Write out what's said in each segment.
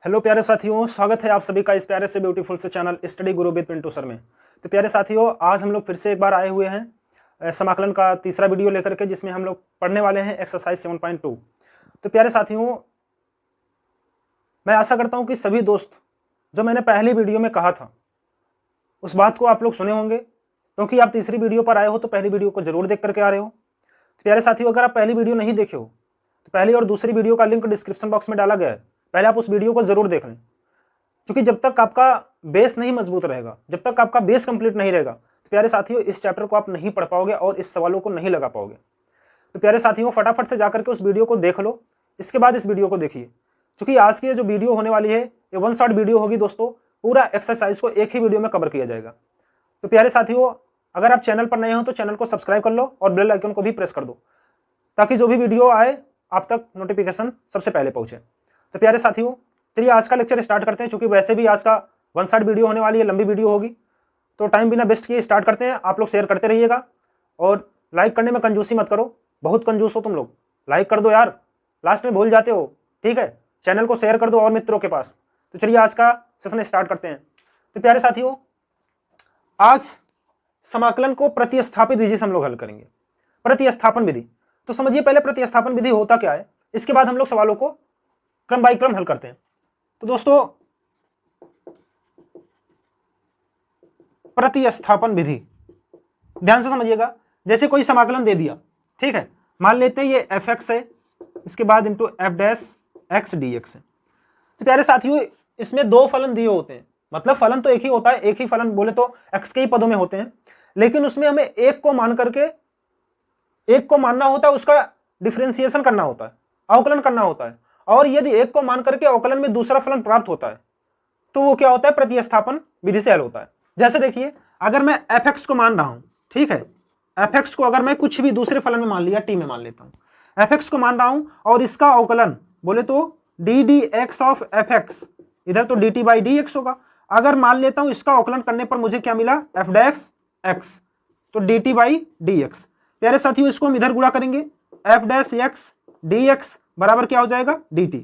Hello प्यारे साथियों, स्वागत है आप सभी का इस प्यारे से ब्यूटीफुल से channel study Guru with Pintu sir में। तो प्यारे साथियों, आज हम लोग फिर से एक बार आए हुए हैं समाकलन का तीसरा वीडियो लेकर के, जिसमें हम लोग पढ़ने वाले हैं एक्सरसाइज 7.2। तो प्यारे साथियों, मैं आशा करता हूँ कि सभी दोस्त जो मैंने पहली वीडियो में कहा था उस बात को आप लोग सुने होंगे, क्योंकि आप तीसरी वीडियो पर आए हो तो पहली वीडियो को जरूर देख करके आ रहे हो। तो प्यारे साथियों, अगर आप पहली वीडियो नहीं देखे हो तो पहली और दूसरी वीडियो का लिंक डिस्क्रिप्शन बॉक्स में डाला गया है, पहले आप उस वीडियो को जरूर देख लें। क्योंकि जब तक आपका बेस नहीं मजबूत रहेगा, जब तक आपका बेस कंप्लीट नहीं रहेगा, तो प्यारे साथियों इस चैप्टर को आप नहीं पढ़ पाओगे और इस सवालों को नहीं लगा पाओगे। तो प्यारे साथियों, फटाफट से जाकर के उस वीडियो को देख लो, इसके बाद इस वीडियो को देखिए। क्योंकि आज की जो वीडियो होने वाली है ये वन शॉट वीडियो होगी दोस्तों, पूरा एक्सरसाइज को एक ही वीडियो में कवर किया जाएगा। तो प्यारे साथियों, अगर आप चैनल पर नए हो तो चैनल को सब्सक्राइब कर लो और बेल आइकन को भी प्रेस कर दो, ताकि जो भी वीडियो आए आप तक नोटिफिकेशन सबसे पहले पहुंचे। तो प्यारे साथियों, चलिए आज का लेक्चर स्टार्ट करते हैं। क्योंकि वैसे भी आज का वन साइड वीडियो होने वाली है, लंबी वीडियो होगी, तो टाइम बिना वेस्ट किए स्टार्ट करते हैं। आप लोग शेयर करते रहिएगा और लाइक करने में कंजूसी मत करो, बहुत कंजूस हो तुम लोग। लाइक कर दो यार, लास्ट में भूल जाते हो, ठीक है। चैनल को शेयर कर दो और मित्रों के पास। तो चलिए आज का सेशन स्टार्ट करते हैं। तो प्यारे साथियों, आज समाकलन को प्रतिस्थापित विधि से हम लोग हल करेंगे। प्रतिस्थापन विधि, तो समझिए पहले प्रतिस्थापन विधि होता क्या है, इसके बाद हम लोग सवालों को क्रम बाय क्रम हल करते हैं। तो दोस्तों, प्रतिस्थापन विधि ध्यान से समझिएगा। जैसे कोई समाकलन दे दिया, ठीक है, मान लेते हैं ये f(x) है, इसके बाद इंटू f'(x) dx है। तो प्यारे साथियों, इसमें दो फलन दिए होते हैं, मतलब फलन तो एक ही होता है, एक ही फलन बोले तो x के ही पदों में होते हैं, लेकिन उसमें हमें एक को मान करके, एक को मानना होता है, उसका डिफरेंशिएशन करना होता है, अवकलन करना होता है। और यदि एक को मान करके अवकलन में दूसरा फलन प्राप्त होता है तो वो क्या होता है, प्रतिस्थापन विधि से हल होता है। जैसे देखिए, अगर मैं f(x) को मान रहा हूं, ठीक है, f(x) को अगर मैं कुछ भी दूसरे फलन में मान लिया, t में मान लेता हूं, f(x) को मान रहा हूं और इसका अवकलन बोले तो ddx ऑफ f(x), इधर तो dt/dx होगा। अगर मान लेता हूं इसका अवकलन करने पर मुझे क्या मिला, f'(x), तो dt/dx। प्यारे साथियों, इसको हम इधर गुणा करेंगे, f'(x) dx बराबर क्या हो जाएगा, dt।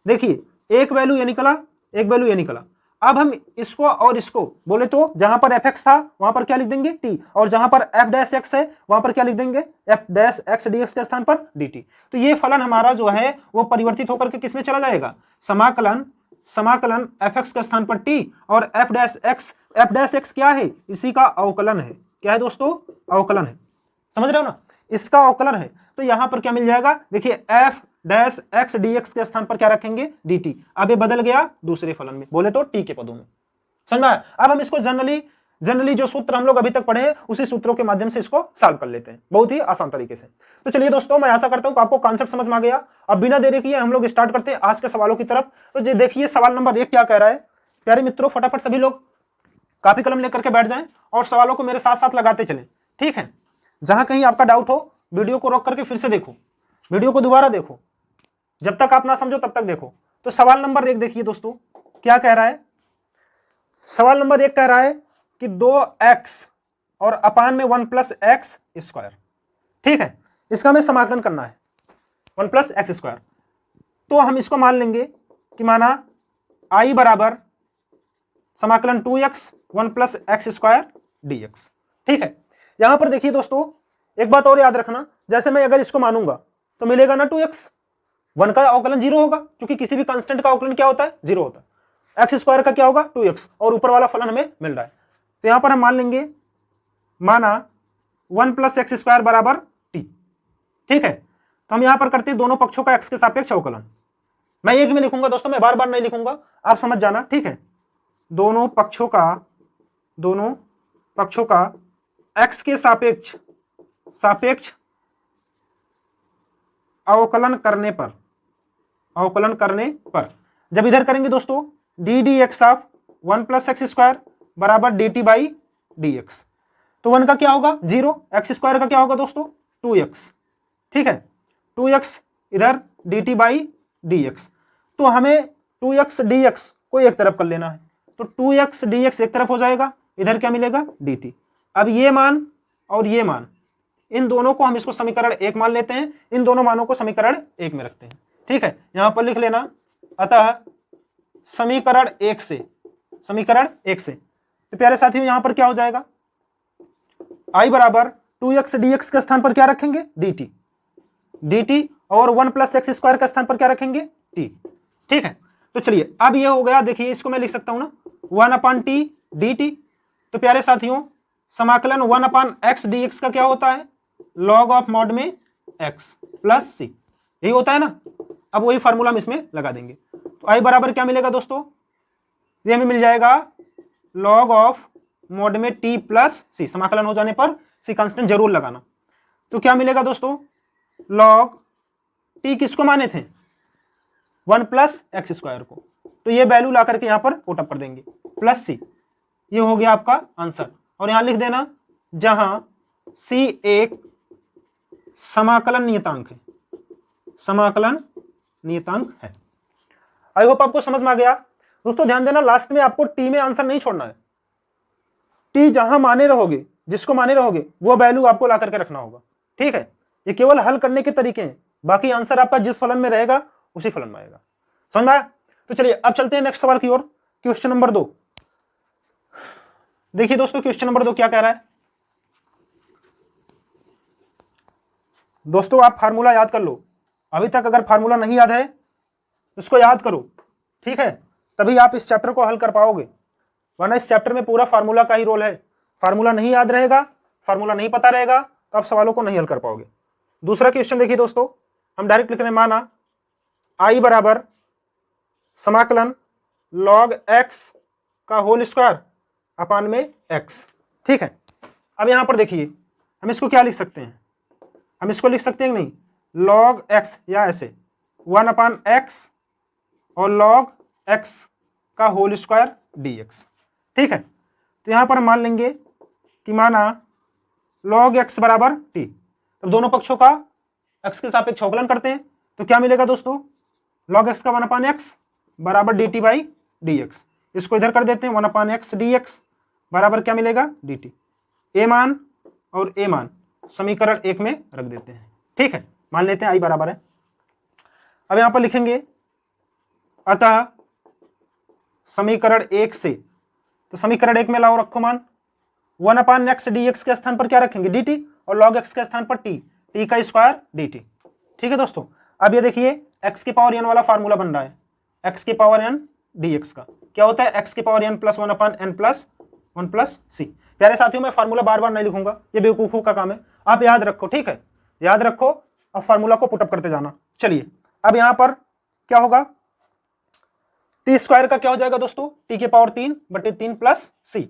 देखिए, एक वैल्यू ये निकला, एक वैल्यू ये निकला। अब हम इसको और इसको बोले तो जहां पर f(x) था वहां पर क्या लिख देंगे, t, और जहां पर f'(x) है वहां पर क्या लिख देंगे, f'(x) dx के स्थान पर dt। तो ये फलन हमारा जो है वो परिवर्तित होकर के किसमें चला जाएगा, समाकलन f(x) के स्थान पर t, और f'(x) क्या है, इसी का अवकलन है। क्या है दोस्तों, अवकलन है, समझ रहे हो ना, इसका अवकलन है। तो यहां पर क्या मिल जाएगा, देखिए f'(x) dx के स्थान पर क्या रखेंगे, dt। अब ये बदल गया दूसरे फलन में, बोले तो t के पदों में, समझ में आया। अब हम इसको जनरली जो सूत्र हम लोग अभी तक पढ़े हैं उसी सूत्रों के माध्यम से इसको सॉल्व कर लेते हैं, बहुत ही आसान तरीके से। तो चलिए दोस्तों, मैं आशा करता हूं कि आपको कॉन्सेप्ट समझ में आ गया। अब बिना देरी किए हम लोग स्टार्ट करते हैं आज के सवालों की तरफ। तो ये देखिए, सवाल नंबर 1 क्या कह रहा है। प्यारे मित्रों, फटाफट सभी लोग कॉपी कलम लेकर के बैठ जाएं और सवालों को मेरे साथ साथ लगाते चलें, ठीक है। जहां कहीं आपका डाउट हो, वीडियो को रोक करके फिर से देखो, वीडियो को दोबारा देखो, जब तक आप ना समझो तब तक देखो। तो सवाल नंबर 1 देखिए दोस्तों, क्या कह रहा है। सवाल नंबर 1 कह रहा है कि 2x और अपान में 1 + x², ठीक है, इसका हमें समाकलन करना है, 1 + x²। तो हम इसको मान लेंगे कि माना i बराबर समाकलन 2x 1 + x² dx, ठीक है। यहां पर देखिए दोस्तों, एक बात और याद रखना, जैसे मैं अगर इसको मानूंगा तो मिलेगा ना 2x, 1 का अवकलन 0 होगा, क्योंकि किसी भी कांस्टेंट का अवकलन क्या होता है, 0 होता है। x² का क्या होगा, 2x, और ऊपर वाला फलन हमें मिल रहा है। तो यहां पर हम मान लेंगे, माना 1 + x² बराबर t, ठीक है। तो हम यहां पर करते हैं दोनों पक्षों का x के सापेक्ष अवकलन। मैं एक में लिखूंगा दोस्तों, मैं बार बार नहीं लिखूंगा, आप समझ जाना, ठीक है। दोनों पक्षों का x के सापेक्ष अवकलन करने पर जब इधर करेंगे दोस्तों, ddx ऑफ 1 + x² बराबर dt/dx। तो 1 का क्या होगा 0, x² का क्या होगा दोस्तों 2x, ठीक है, 2x इधर dt/dx। तो हमें 2x dx को एक तरफ कर लेना है, तो 2x dx एक तरफ हो जाएगा, इधर क्या मिलेगा dt। अब ये मान और ये मान, इन दोनों को हम इसको समीकरण 1 मान लेते हैं, इन दोनों मानों को समीकरण 1 में रखते हैं, ठीक है। यहां पर लिख लेना, अतः समीकरण एक से, समीकरण एक से। तो प्यारे साथियों यहां पर क्या हो जाएगा, आई बराबर 2x dx के स्थान पर क्या रखेंगे, dt, dt, और 1 + x स्क्वायर के स्थान पर क्या रखेंगे, t। ठीक है, तो चलिए अब ये हो गया, देखिए इसको मैं लिख सकता हूं ना 1/t dt। तो प्यारे साथियों समाकलन 1/x dx का क्या होता है, log ऑफ मॉड में x प्लस c, यही होता है ना। अब वही फार्मूला हम इसमें लगा देंगे। तो आई बराबर क्या मिलेगा दोस्तों, ये हमें मिल जाएगा log ऑफ मॉड में t प्लस c, समाकलन हो जाने पर c कांस्टेंट जरूर लगाना। तो क्या मिलेगा दोस्तों, log t किसको माने थे, 1 + x स्क्वायर को, तो ये वैल्यू ला करके यहां पर पुट अप कर देंगे, प्लस c, ये हो गया आपका आंसर। और यहां लिख देना जहां c एक समाकलन नियतांक है, समाकलन नियतांक है। आई होप आपको समझ में आ गया। दोस्तों ध्यान देना, लास्ट में आपको टी में आंसर नहीं छोड़ना है, टी जहां माने रहोगे, जिसको माने रहोगे वो वैल्यू आपको ला करके रखना होगा। ठीक है, ये केवल हल करने के तरीके हैं, बाकी आंसर आपका जिस फलन में रहेगा उसी फलन में आएगा। समझ में आया? तो चलिए अब चलते हैं नेक्स्ट सवाल की ओर, क्वेश्चन नंबर 2। देखिए दोस्तों क्वेश्चन नंबर 2 क्या कह रहा है। दोस्तों आप फार्मूला याद कर लो, अभी तक अगर फार्मूला नहीं याद है उसको याद करो, ठीक है, तभी आप इस चैप्टर को हल कर पाओगे, वरना इस चैप्टर में पूरा फार्मूला का ही रोल है। फार्मूला नहीं याद रहेगा, फार्मूला नहीं पता रहेगा तो आप सवालों को नहीं हल कर पाओगे। दूसरा क्वेश्चन देखिए दोस्तों, हम डायरेक्ट लिख रहे हैं, माना आई बराबर समाकलन log x का होल स्क्वायर अपान में x। ठीक है, अब यहां पर देखिए हम इसको क्या लिख सकते हैं, हम इसको लिख सकते हैं कि नहीं, log x, या ऐसे 1/x और log x का होल स्क्वायर dx। ठीक है, तो यहां पर हम मान लेंगे कि माना log x बराबर t, तब दोनों पक्षों का x के सापेक्ष अवकलन करते हैं, तो क्या मिलेगा दोस्तों, log x का 1/x बराबर dt/dx। इसको इधर कर देते हैं, 1/x dx बराबर क्या मिलेगा, dt। a मान और a मान समीकरण 1 में रख देते हैं। ठीक है, मान लेते हैं i बराबर है। अब यहां पर लिखेंगे अतः समीकरण 1 से, तो समीकरण 1 में लाओ रखो मान 1/x dx के स्थान पर क्या रखेंगे, dt, और log x के स्थान पर t का स्क्वायर dt। ठीक है दोस्तों, अब ये देखिए x की पावर n वाला फार्मूला बन रहा है, x की पावर n dx का क्या होता है, x की पावर n + 1/n + 1 + c। प्यारे साथियों मैं फार्मूला बार बार नहीं लिखूंगा, ये बेवकूफों का काम है, आप याद रखो। ठीक है, याद रखो, अब फार्मूला को पुटअप करते जाना। चलिए अब यहां पर क्या होगा, टी स्क्वायर का क्या हो जाएगा दोस्तों, t की पावर 3/3 + c।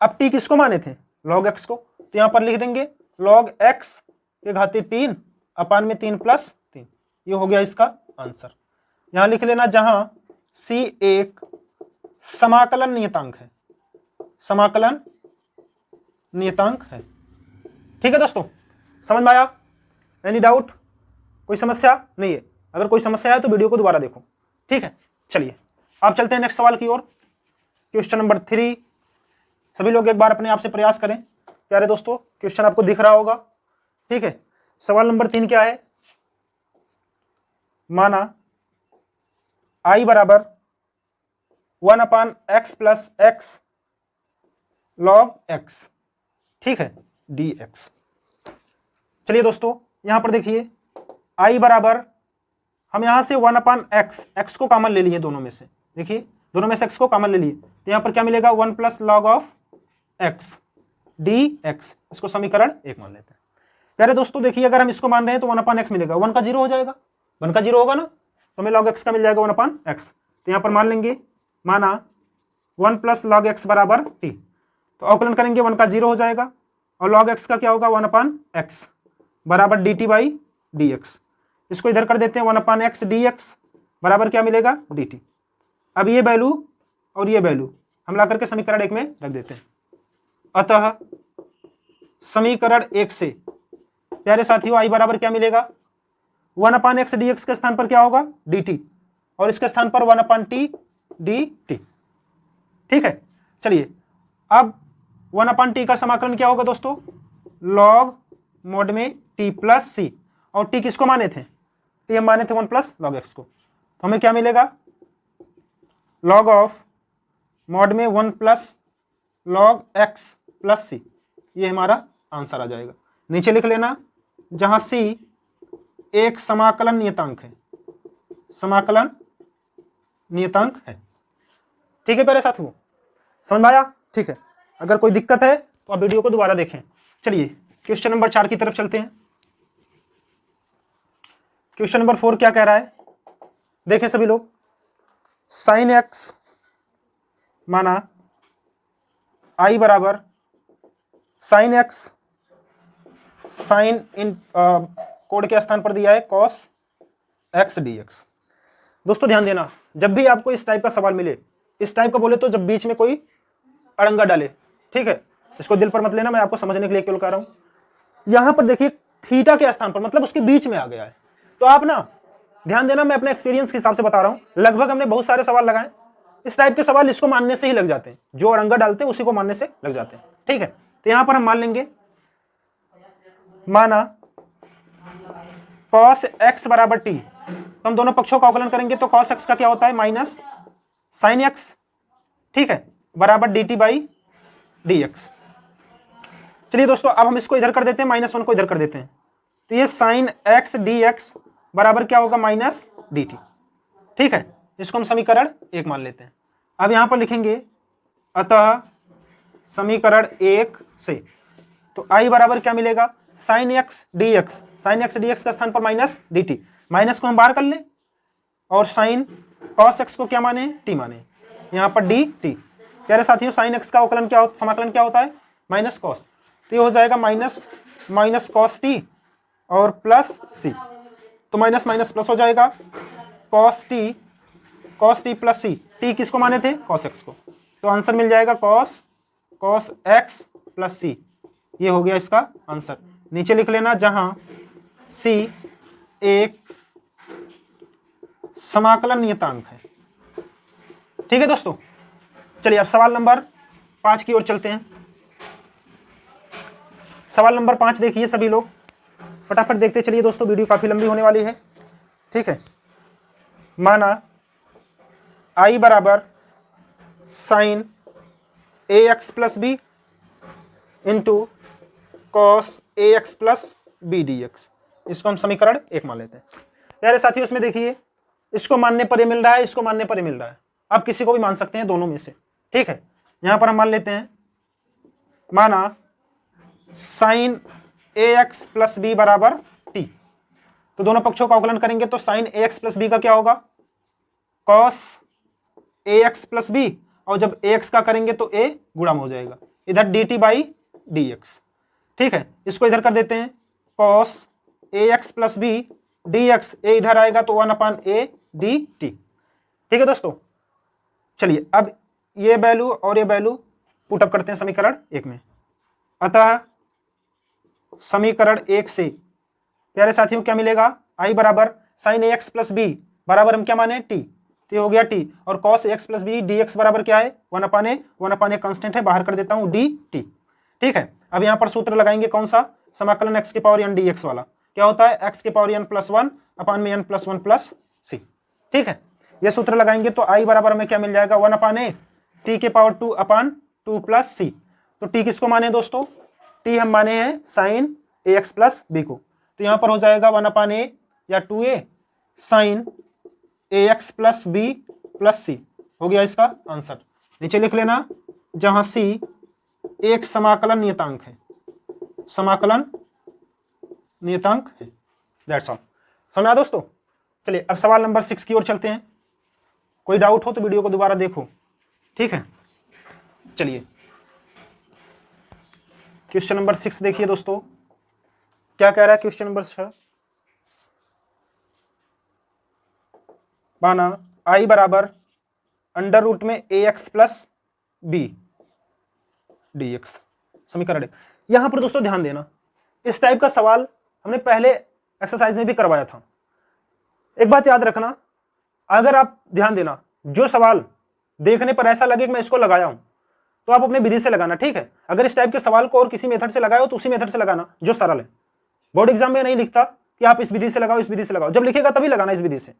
अब t किसको माने थे, log x को, तो यहां पर लिख देंगे log x के घाते 3 अपान में 3 + 3, ये हो गया इसका आंसर। यहां लिख लेना जहां c एक समाकलन नियतांक है, समाकलन नियतांक है। ठीक है दोस्तों, समझ में आया, एनी डाउट, कोई समस्या नहीं है, अगर कोई समस्या है तो वीडियो को दोबारा देखो। ठीक है, चलिए आप चलते हैं नेक्स्ट सवाल की ओर, क्वेश्चन नंबर 3। सभी लोग एक बार अपने आप से प्रयास करें। प्यारे दोस्तों क्वेश्चन आपको दिख रहा होगा। ठीक है, सवाल नंबर 3 क्या है, माना i बराबर 1/x + x log x, ठीक है, dx। चलिए दोस्तों यहां पर देखिए i बराबर, हम यहां से 1/x, x को कॉमन ले लिए दोनों में से, देखिए दोनों में से x को कॉमन ले लिए, तो यहां पर क्या मिलेगा, 1 + log ऑफ x dx। इसको समीकरण 1 मान लेते हैं। प्यारे दोस्तों देखिए अगर हम इसको मान रहे हैं तो 1/x मिलेगा, 1 का 0 हो जाएगा, 1 का 0 होगा ना, तो हमें log x का मिल जाएगा 1/x। तो यहां पर मान लेंगे, माना 1 + log x बराबर t, तो अवकलन करेंगे 1 का 0 हो जाएगा, और log x का क्या होगा, 1/x बराबर dt/dx। इसको इधर कर देते हैं, 1/x dx बराबर क्या मिलेगा, dt। अब ये वैल्यू और ये वैल्यू हम ला करके समीकरण 1 में रख देते हैं। अतः समीकरण 1 से प्यारे साथियों i बराबर क्या मिलेगा, 1/x dx के स्थान पर क्या होगा, dt, और इसके स्थान पर 1/t dt। ठीक है, चलिए अब 1/t का समाकलन क्या होगा दोस्तों, log मोड में t + c, और t किसको माने थे, t हम माने थे 1 + log x को, तो हमें क्या मिलेगा, लॉग ऑफ मॉड में 1 plus log x plus c, ये हमारा आंसर आ जाएगा। नीचे लिख लेना, जहां सी एक समाकलन नियतांक है, समाकलन नियतांक है। ठीक है प्यारे साथियों, समझ में आया? ठीक है, अगर कोई दिक्कत है तो आप वीडियो को दोबारा देखें। चलिए क्वेश्चन नंबर 4 की तरफ चलते हैं। क्वेश्चन नंबर 4 क्या कह रहा है, देखें सभी लोग। साइन एक्स माना आई बराबर साइन एक्स, साइन इन कोड के स्थान पर दिया है कॉस एक्स डी एक्स। दोस्तों ध्यान देना, जब भी आपको इस टाइप का सवाल मिले, इस टाइप का बोले तो जब बीच में कोई अड़ंगा डाले, ठीक है, इसको दिल पर मत लेना, मैं आपको समझने के लिए केवल कह रहा हूं। यहां पर देखिए थीटा के स्थान पर, मतलब उसके बीच में आ गया है, तो आप ना ध्यान देना, मैं अपने एक्सपीरियंस के हिसाब से बता रहा हूं। लगभग हमने बहुत सारे सवाल लगाए, इस टाइप के सवाल इसको मानने से ही लग जाते हैं, जो अड़ंगा डालते हैं उसी को मानने से लग जाते हैं। ठीक है, तो यहां पर हम मान लेंगे, माना cos x बराबर t, तो हम दोनों पक्षों का अवकलन करेंगे तो cos x का क्या होता है माइनस साइन x, ठीक है, बराबर dt बाई dx। चलिए दोस्तों अब हम इसको इधर कर देते हैं, -1 को इधर कर देते हैं, तो ये साइन x dx बराबर क्या होगा माइनस dt। ठीक है, इसको हम समीकरण 1 मान लेते हैं। अब यहां पर लिखेंगे अतः समीकरण 1 से, तो i बराबर क्या मिलेगा sine x d x, sine x d x का स्थान पर माइनस डी टी, माइनस को हम बाहर कर ले, और साइन कॉस एक्स को क्या माने टी माने, यहाँ पर डी टी। प्यारे साथियों साइन एक्स का अवकलन क्या होता, समाकलन क्या होता है माइनस कॉस, तो ये हो जाएगा माइनस कॉस टी और प्लस सी, तो माइनस माइनस प्लस हो जाएगा, कॉस टी प्लस सी, टी किसको माने थे कॉस एक्स को, तो आंसर मिल जाएगा कॉस एक्स प्लस सी, ये हो गया इसका आंसर। नीचे लिख लेना, जहां सी एक समाकलन नियतांक है। ठीक है दोस्तों, चलिए अब सवाल नंबर 5 की ओर चलते हैं। सवाल नंबर 5 देखिए सभी लोग, फटाफट देखते चलिए दोस्तों, वीडियो काफी लंबी होने वाली है। ठीक है, माना आई बराबर sine a x plus b into cos a x plus b d x, इसको हम समीकरण 1 मान लेते हैं। प्यारे साथियों इसमें देखिए, इसको मानने पर ये मिल रहा है, इसको मानने पर ये मिल रहा है, आप किसी को भी मान सकते हैं दोनों में से। ठीक है, यहां पर हम मान लेते हैं, माना sign a x plus B बराबर टी, तो दोनों पक्षों का अवकलन करेंगे तो sign a x plus B का क्या होगा cos a x plus B, और जब ए एक्स का करेंगे तो ए गुणा में हो जाएगा, इधर d t by d x. ठीक है, इसको इधर कर देते हैं, cos a x plus b d x, a इधर आएगा तो 1/a डी टी। ठीक है दोस्तों, चलिए अब ये वैल्यू और ये वैल्यू पुटअप करते हैं समीकरण 1 में। अतः समीकरण 1 से प्यारे साथियों क्या मिलेगा, आई बराबर sine a x plus B बराबर हम क्या माने टी, तो हो गया टी, और cos x plus b d x बराबर क्या है 1/a कांस्टेंट है, बाहर कर देता हूं डी टी। ठीक है, अब यहां पर सूत्र लगाएंगे कौन सा, समाकलन x के पावर n dx वाला, क्या होता है x के पावर n प्लस 1 अपान में n प्लस 1 प्लस सी। ठीक है, ये सूत्र लगाएंगे तो i बराबर में क्या मिल जाएगा 1/a t के पावर 2 अपान 2 प्लस सी। तो t किसको माने दोस्तों, t हम माने हैं sign a x plus B को, तो यहां पर हो जाएगा 1/a या 2a sign a x plus B plus c, हो गया इसका आंसर। नीचे लिख लेना, जहां c एक समाकलन नियतांक है, समाकलन नियतांक है। दैट्स ऑल, समझ आया दोस्तों। चलिए अब सवाल नंबर 6 की ओर चलते हैं। कोई डाउट हो तो वीडियो को दोबारा देखो। ठीक है, चलिए क्वेश्चन नंबर 6 देखिए दोस्तों, क्या कह रहा है क्वेश्चन नंबर 6, माना आई बराबर अंडर रूट में a x plus b d x, समीकरण। यहां पर दोस्तों ध्यान देना, इस टाइप का सवाल हमने पहले एक्सरसाइज में भी करवाया था। एक बात याद रखना, अगर आप ध्यान देना, जो सवाल देखने पर ऐसा लगे कि मैं इसको लगाया हूं, तो आप अपने विधि से लगाना। ठीक है, अगर इस टाइप के सवाल को और किसी मेथड से लगाए हो तो उसी मेथड से लगाना जो सरल है। बोर्ड एग्जाम में नहीं लिखता कि आप इस विधि से लगाओ, इस विधि से लगाओ, जब लिखेगा तभी लगाना इस विधि से,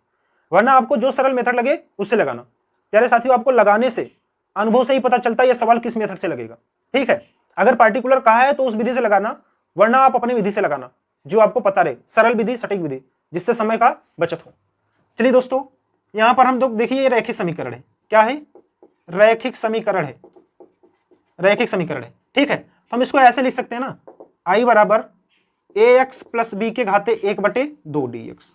वरना आपको जो सरल मेथड लगे उससे लगाना। प्यारे साथियों आपको लगाने से, अनुभव से ही पता चलता है ये सवाल किस मेथड से लगेगा। ठीक है, अगर पार्टिकुलर कहा है तो उस विधि से लगाना, वरना आप अपनी विधि से लगाना जो आपको पता रहे, सरल विधि, सटीक विधि, जिससे समय का बचत हो। चलिए दोस्तों, यहां पर हम लोग देखिए ये रैखिक समीकरण है। क्या है? रैखिक समीकरण है, रैखिक समीकरण है। ठीक है, तो हम इसको ऐसे लिख सकते हैं ना, आई बराबर ax प्लस बी के घाते 1/2 dx।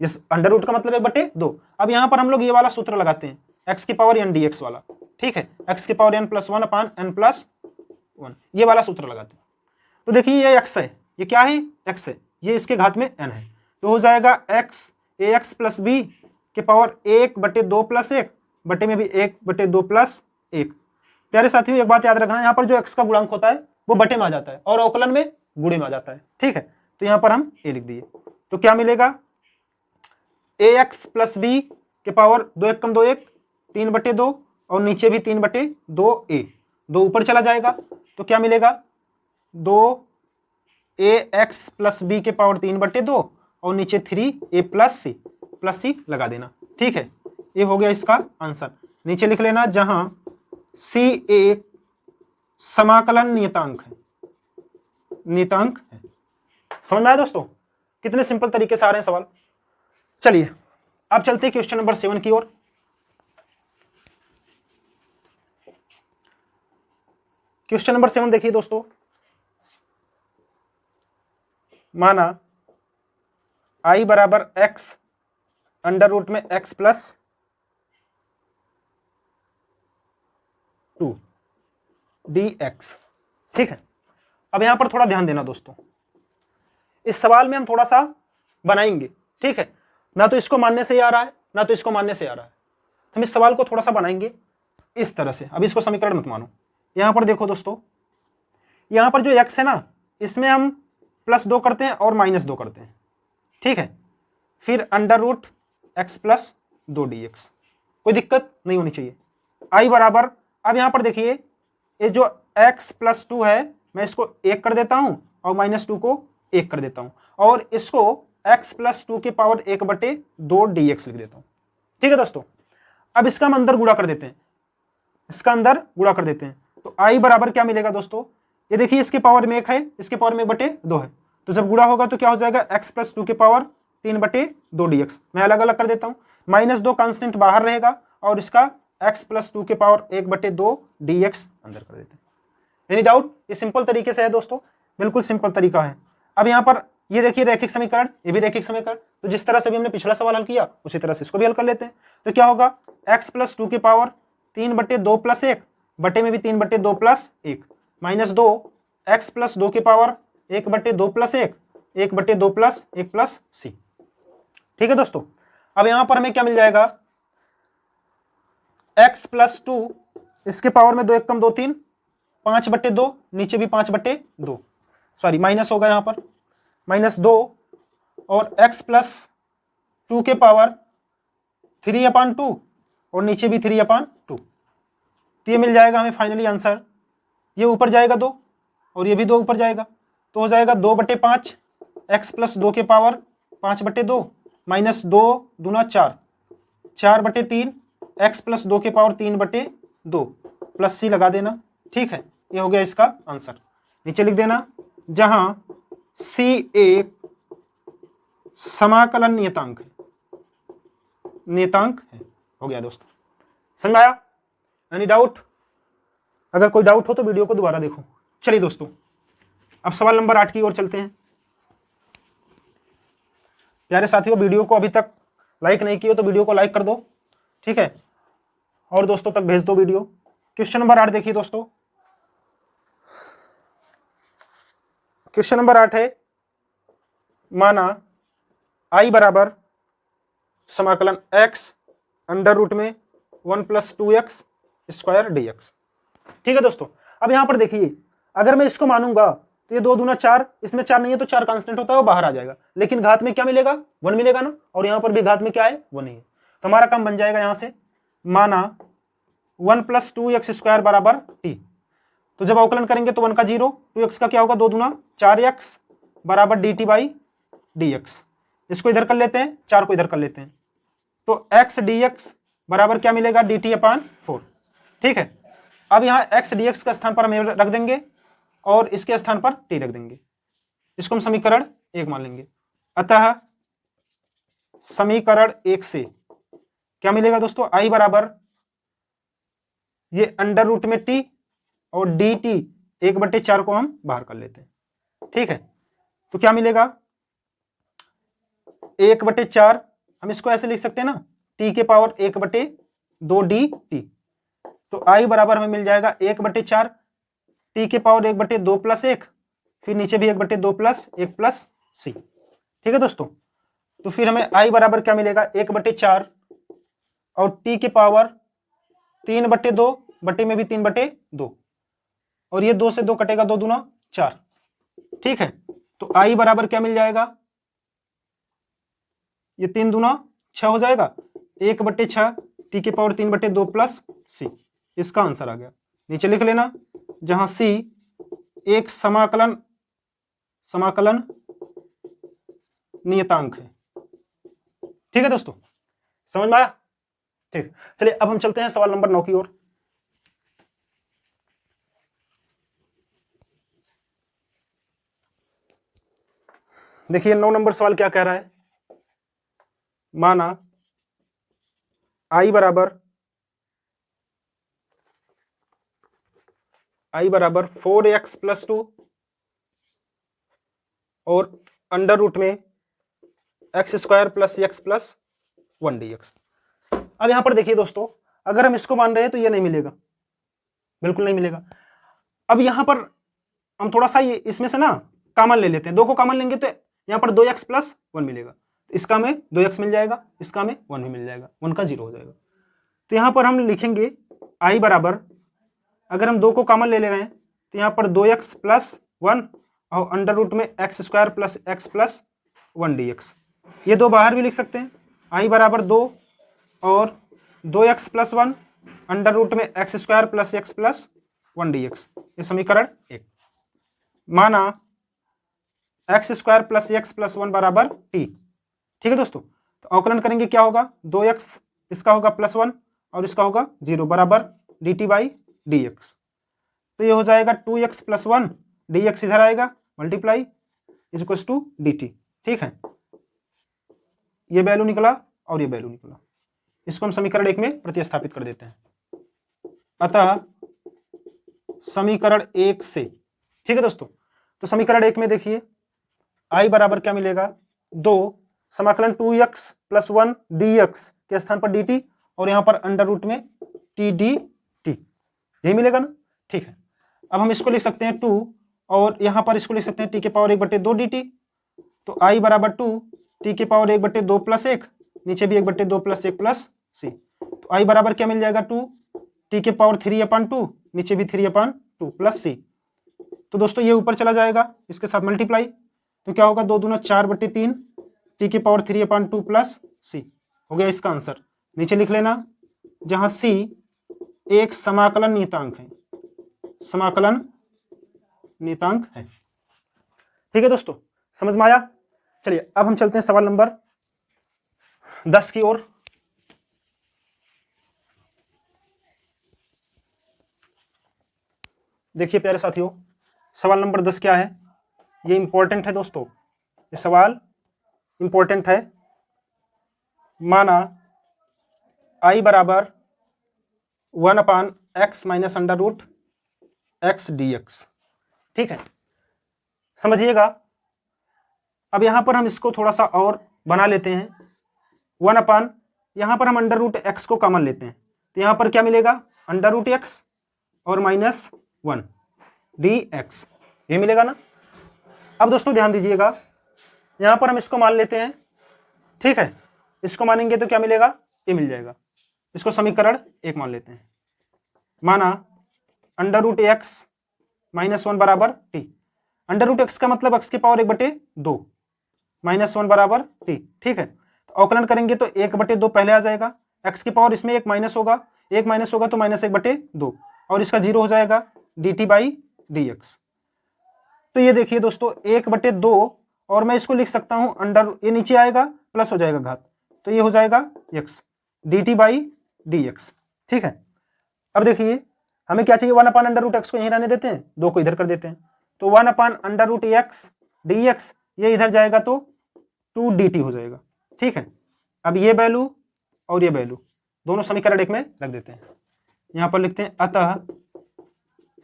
इस अंडर रूट का मतलब 1/2। अब यहां पर हम लोग ये वाला सूत्र लगाते हैं, x की पावर n dx वाला। ठीक है, x की पावर n प्लस 1 अपान n प्लस 1, ये वाला सूत्र लगाते हैं। तो देखिए ये x है, ये क्या है? x है, ये इसके घात में n है, तो हो जाएगा x ax प्लस बी के पावर 1/2 प्लस 1 बटे में भी 1/2 प्लस 1। प्यारे साथियों एक बात याद रखना, यहाँ पर जो x का गुणांक होता है वो बटे में आ जाता है और अवकलन में गुणे में आ जाता है। ठीक है, तो यहाँ पर हम a लिख दिए, तो क्या मिलेगा? ax प्लस बी के पावर 2 1 कम 2 1 3/2 और नीचे भी 3/2 a, 2 ऊपर चला जाएगा तो क्या मिलेगा? 2ax प्लस बी के पावर 3/2 और नीचे 3a प्लस सी लगा देना। ठीक है, ये हो गया इसका आंसर। नीचे लिख लेना जहां c एक समाकलन नियतांक है, नियतांक है। समझ में आया दोस्तों? कितने सिंपल तरीके से आ रहे हैं सवाल। चलिए अब चलते हैं क्वेश्चन नंबर 7 की ओर। क्वेश्चन नंबर 7 देखिए दोस्तों, माना i बराबर x अंडर रूट में x प्लस 2 dx। ठीक है, अब यहां पर थोड़ा ध्यान देना दोस्तों, इस सवाल में हम थोड़ा सा बनाएंगे। ठीक है, ना तो इसको मानने से ही आ रहा है, ना तो इसको मानने से आ रहा है, तो हम इस सवाल को थोड़ा सा बनाएंगे इस तरह से। अब इसको समीकरण मत मानो। यहां पर देखो दोस्तों, यहां पर जो x है ना, इसमें हम +2 करते हैं और -2 करते हैं। ठीक है, फिर under root x plus 2 dx, कोई दिक्कत नहीं होनी चाहिए। i बराबर, अब यहां पर देखिए ये जो x प्लस 2 है, मैं इसको 1 कर देता हूं और -2 को 1 कर देता हूं और इसको x प्लस 2 की पावर 1/2 dx लिख देता हूं। ठीक है दोस्तों, अब इसका हम अंदर गुणा कर देते हैं, इसका अंदर गुणा कर देते हैं, तो i बराबर क्या मिलेगा दोस्तों? ये देखिए इसके पावर में 1 है, इसके पावर में 1/2 है, तो जब गुणा होगा तो क्या हो जाएगा? x प्लस 2 की पावर 3/2 dx। मैं अलग अलग कर देता हूं, -2 कांस्टेंट बाहर रहेगा और इसका x प्लस 2 की पावर 1/2 dx अंदर कर देते हैं। Any doubt? ये सिंपल तरीके से है दोस्तों, बिल्कुल सिंपल तरीका है। अब यहाँ पर ये देखिए रैखिक समीकरण, ये भी रैखिक समीकरण, तो जिस तरह से भी हमने पिछला सवाल हल किया उसी तरह से इसको भी हल कर लेते हैं। तो क्या होगा? x प्लस 2 की पावर 3/2 प्लस 1 बटे में भी 3/2 प्लस 1 -2 x प्लस 2 की power 1/2 plus 1 1/2 plus 1 plus c। ठीक है दोस्तों, अब यहां पर हमें क्या मिल जाएगा? x प्लस 2 इसके पावर में 2 1 कम 2 3 5/2, नीचे भी 5/2, सॉरी माइनस होगा यहां पर -2 और x प्लस 2 के पावर 3/2 और नीचे भी 3/2, तो ये मिल जाएगा हमें फाइनली आंसर। ये ऊपर जाएगा 2 और ये भी 2 ऊपर जाएगा, तो हो जाएगा 2/5 x प्लस 2 के पावर 5/2 -2 दूना 4 4/3 x प्लस 2 के पावर 3/2 प्लस c लगा देना। ठीक है, ये हो गया इसका आंसर। नीचे लिख देना जहां c एक समाकलन नियतांक है, नियतांक है। हो गया दोस्तों, समझ आया? Any doubt? अगर कोई डाउट हो तो वीडियो को दोबारा देखो। चलिए दोस्तों, अब सवाल नंबर 8 की ओर चलते हैं। प्यारे साथियों, वीडियो को अभी तक लाइक नहीं किया तो वीडियो को लाइक कर दो। ठीक है, और दोस्तों तक भेज दो वीडियो। क्वेश्चन नंबर 8 देखिए दोस्तों, क्वेश्चन नंबर 8 है, माना i बराबर समाकलन x अंडर रूट में 1 प्लस 2x स्क्वायर dx। ठीक है दोस्तों, अब यहां पर देखिए अगर मैं इसको मानूंगा तो ये 2 दूना 4, इसमें 4 नहीं है तो 4 कांस्टेंट होता है वो बाहर आ जाएगा, लेकिन घात में क्या मिलेगा? 1 मिलेगा ना, और यहां पर भी घात में क्या है? 1 ही है, तो हमारा काम बन जाएगा यहां से, माना 1 प्लस 2x स्क्वायर बराबर t, तो जब अवकलन करेंगे तो 1 का 0, 2x का क्या होगा? 2 दूना 4x बराबर dt बाई dx। इसको इधर कर लेते हैं, 4 को इधर कर लेते हैं, तो x dx बराबर क्या मिलेगा, dt/4। ठीक है, अब यहाँ x dx का स्थान पर हम रख देंगे और इसके स्थान पर t रख देंगे। इसको हम समीकरण 1 मान लेंगे। अतः समीकरण 1 से क्या मिलेगा दोस्तों, i बराबर ये अंडर रूट में t और dt 1/4 को हम बाहर कर लेते हैं। ठीक है, तो क्या मिलेगा, 1/4 हम इसको ऐसे लिख सकते हैं ना, t के पावर 1/2 dt। तो i बराबर हमें मिल जाएगा 1/4 t के पावर 1/2 प्लस 1, फिर नीचे भी 1/2 प्लस 1 प्लस c। ठीक है दोस्तों, तो फिर हमें i बराबर क्या मिलेगा, 1/4 और t के पावर 3/2, बटे में भी 3/2, और ये 2 से 2 कटेगा, 2 दूना 4। ठीक है, तो i बराबर क्या मिल जाएगा, ये 3 दूना 6 हो जाएगा, 1/6 t के पावर 3/2 प्लस c। इसका आंसर आ गया। नीचे लिख लेना, जहां c एक समाकलन नियतांक है। ठीक है दोस्तों, समझ में आया? ठीक, चलिए अब हम चलते हैं सवाल नंबर 9 की ओर। देखिए 9 नंबर सवाल क्या कह रहा है, माना i बराबर 4x + 2 और अंडर रूट में x² + x + 1 dx। अब यहां पर देखिए दोस्तों, अगर हम इसको मान रहे हैं तो ये नहीं मिलेगा, बिल्कुल नहीं मिलेगा। अब यहां पर हम थोड़ा सा ये इसमें से ना कॉमन ले लेते हैं, 2 को कॉमन लेंगे तो यहां पर 2x + 1 मिलेगा, इसका में 2x मिल जाएगा, इसका में 1 भी मिल जाएगा, 1 का 0 हो जाएगा। तो यहां पर हम लिखेंगे i बराबर, अगर हम 2 को कॉमन ले रहे हैं तो यहां पर 2x + 1 और अंडर रूट में x² + x + 1 dx। ये 2 बाहर भी लिख सकते हैं, i बराबर 2 और 2x + 1 अंडर रूट में x² + x + 1 dx। ये समीकरण 1। माना x² + x + 1 बराबर t। ठीक है दोस्तों, तो अवकलन करेंगे, क्या होगा, 2x इसका होगा +1 और इसका होगा 0 बराबर dt/dx। तो ये हो जाएगा 2x + 1 dx इधर आएगा, मल्टीप्लाई = dt। ठीक है, ये वैल्यू निकला और ये वैल्यू निकला, इसको हम समीकरण 1 में प्रतिस्थापित कर देते हैं। अतः समीकरण 1 से, ठीक है दोस्तों, तो समीकरण 1 में देखिए i बराबर क्या मिलेगा, 2 समाकलन 2x + 1 dx के स्थान पर dt और यहां पर अंडर रूट में t dt, यही मिलेगा ना। ठीक है, अब हम इसको लिख सकते हैं 2 और यहां पर इसको लिख सकते हैं t के पावर 1/2 dt। तो i बराबर 2 t के पावर 1/2 प्लस 1, नीचे भी 1/2 प्लस 1 प्लस c। तो i बराबर क्या मिल जाएगा, 2 t के पावर 3/2, नीचे भी 3/2 प्लस c। तो दोस्तों ये ऊपर चला जाएगा, इसके साथ मल्टीप्लाई, तो क्या होगा, 2 दूना 4/3 t के पावर 3/2 प्लस c हो गया इसका आंसर। नीचे लिख लेना, जहां c एक समाकलन नियतांक है, समाकलन नियतांक है। ठीक है दोस्तों, समझ में आया? चलिए अब हम चलते हैं सवाल नंबर 10 की ओर। देखिए प्यारे साथियों, सवाल नंबर 10 क्या है, ये इंपॉर्टेंट है दोस्तों, ये सवाल इंपॉर्टेंट है। माना i बराबर 1/x - under root x dx। ठीक है, समझिएगा। अब यहां पर हम इसको थोड़ा सा और बना लेते हैं, 1/, यहां पर हम अंडर रूट x को कॉमन लेते हैं, तो यहां पर क्या मिलेगा, अंडर रूट x और -1 dx, ये मिलेगा ना। अब दोस्तों ध्यान दीजिएगा, यहां पर हम इसको मान लेते हैं। ठीक है, इसको मानेंगे तो क्या मिलेगा, ये मिल जाएगा। इसको समीकरण 1 मान लेते हैं। माना अंडर रूट x -1 बराबर t। अंडर रूट x का मतलब x के पावर 1/2, -1 बराबर t। ठीक है, तो अवकलन करेंगे तो 1/2 पहले आ जाएगा, x की पावर इसमें 1 माइनस होगा, 1 माइनस होगा तो -1/2 और इसका 0 हो जाएगा dt/dx। तो ये देखिए दोस्तों 1/2 और मैं इसको लिख सकता हूं अंडर, ये नीचे आएगा प्लस हो जाएगा घात, तो ये हो जाएगा x, dt/dx dx। ठीक है, अब देखिए हमें क्या चाहिए, 1/√x को यहीं रहने देते हैं, 2 को इधर कर देते हैं, तो 1/√x dx, ये इधर जाएगा तो 2 dt हो जाएगा। ठीक है, अब ये वैल्यू और ये वैल्यू दोनों समीकरण 1 में रख देते हैं, यहां पर लिखते हैं अतः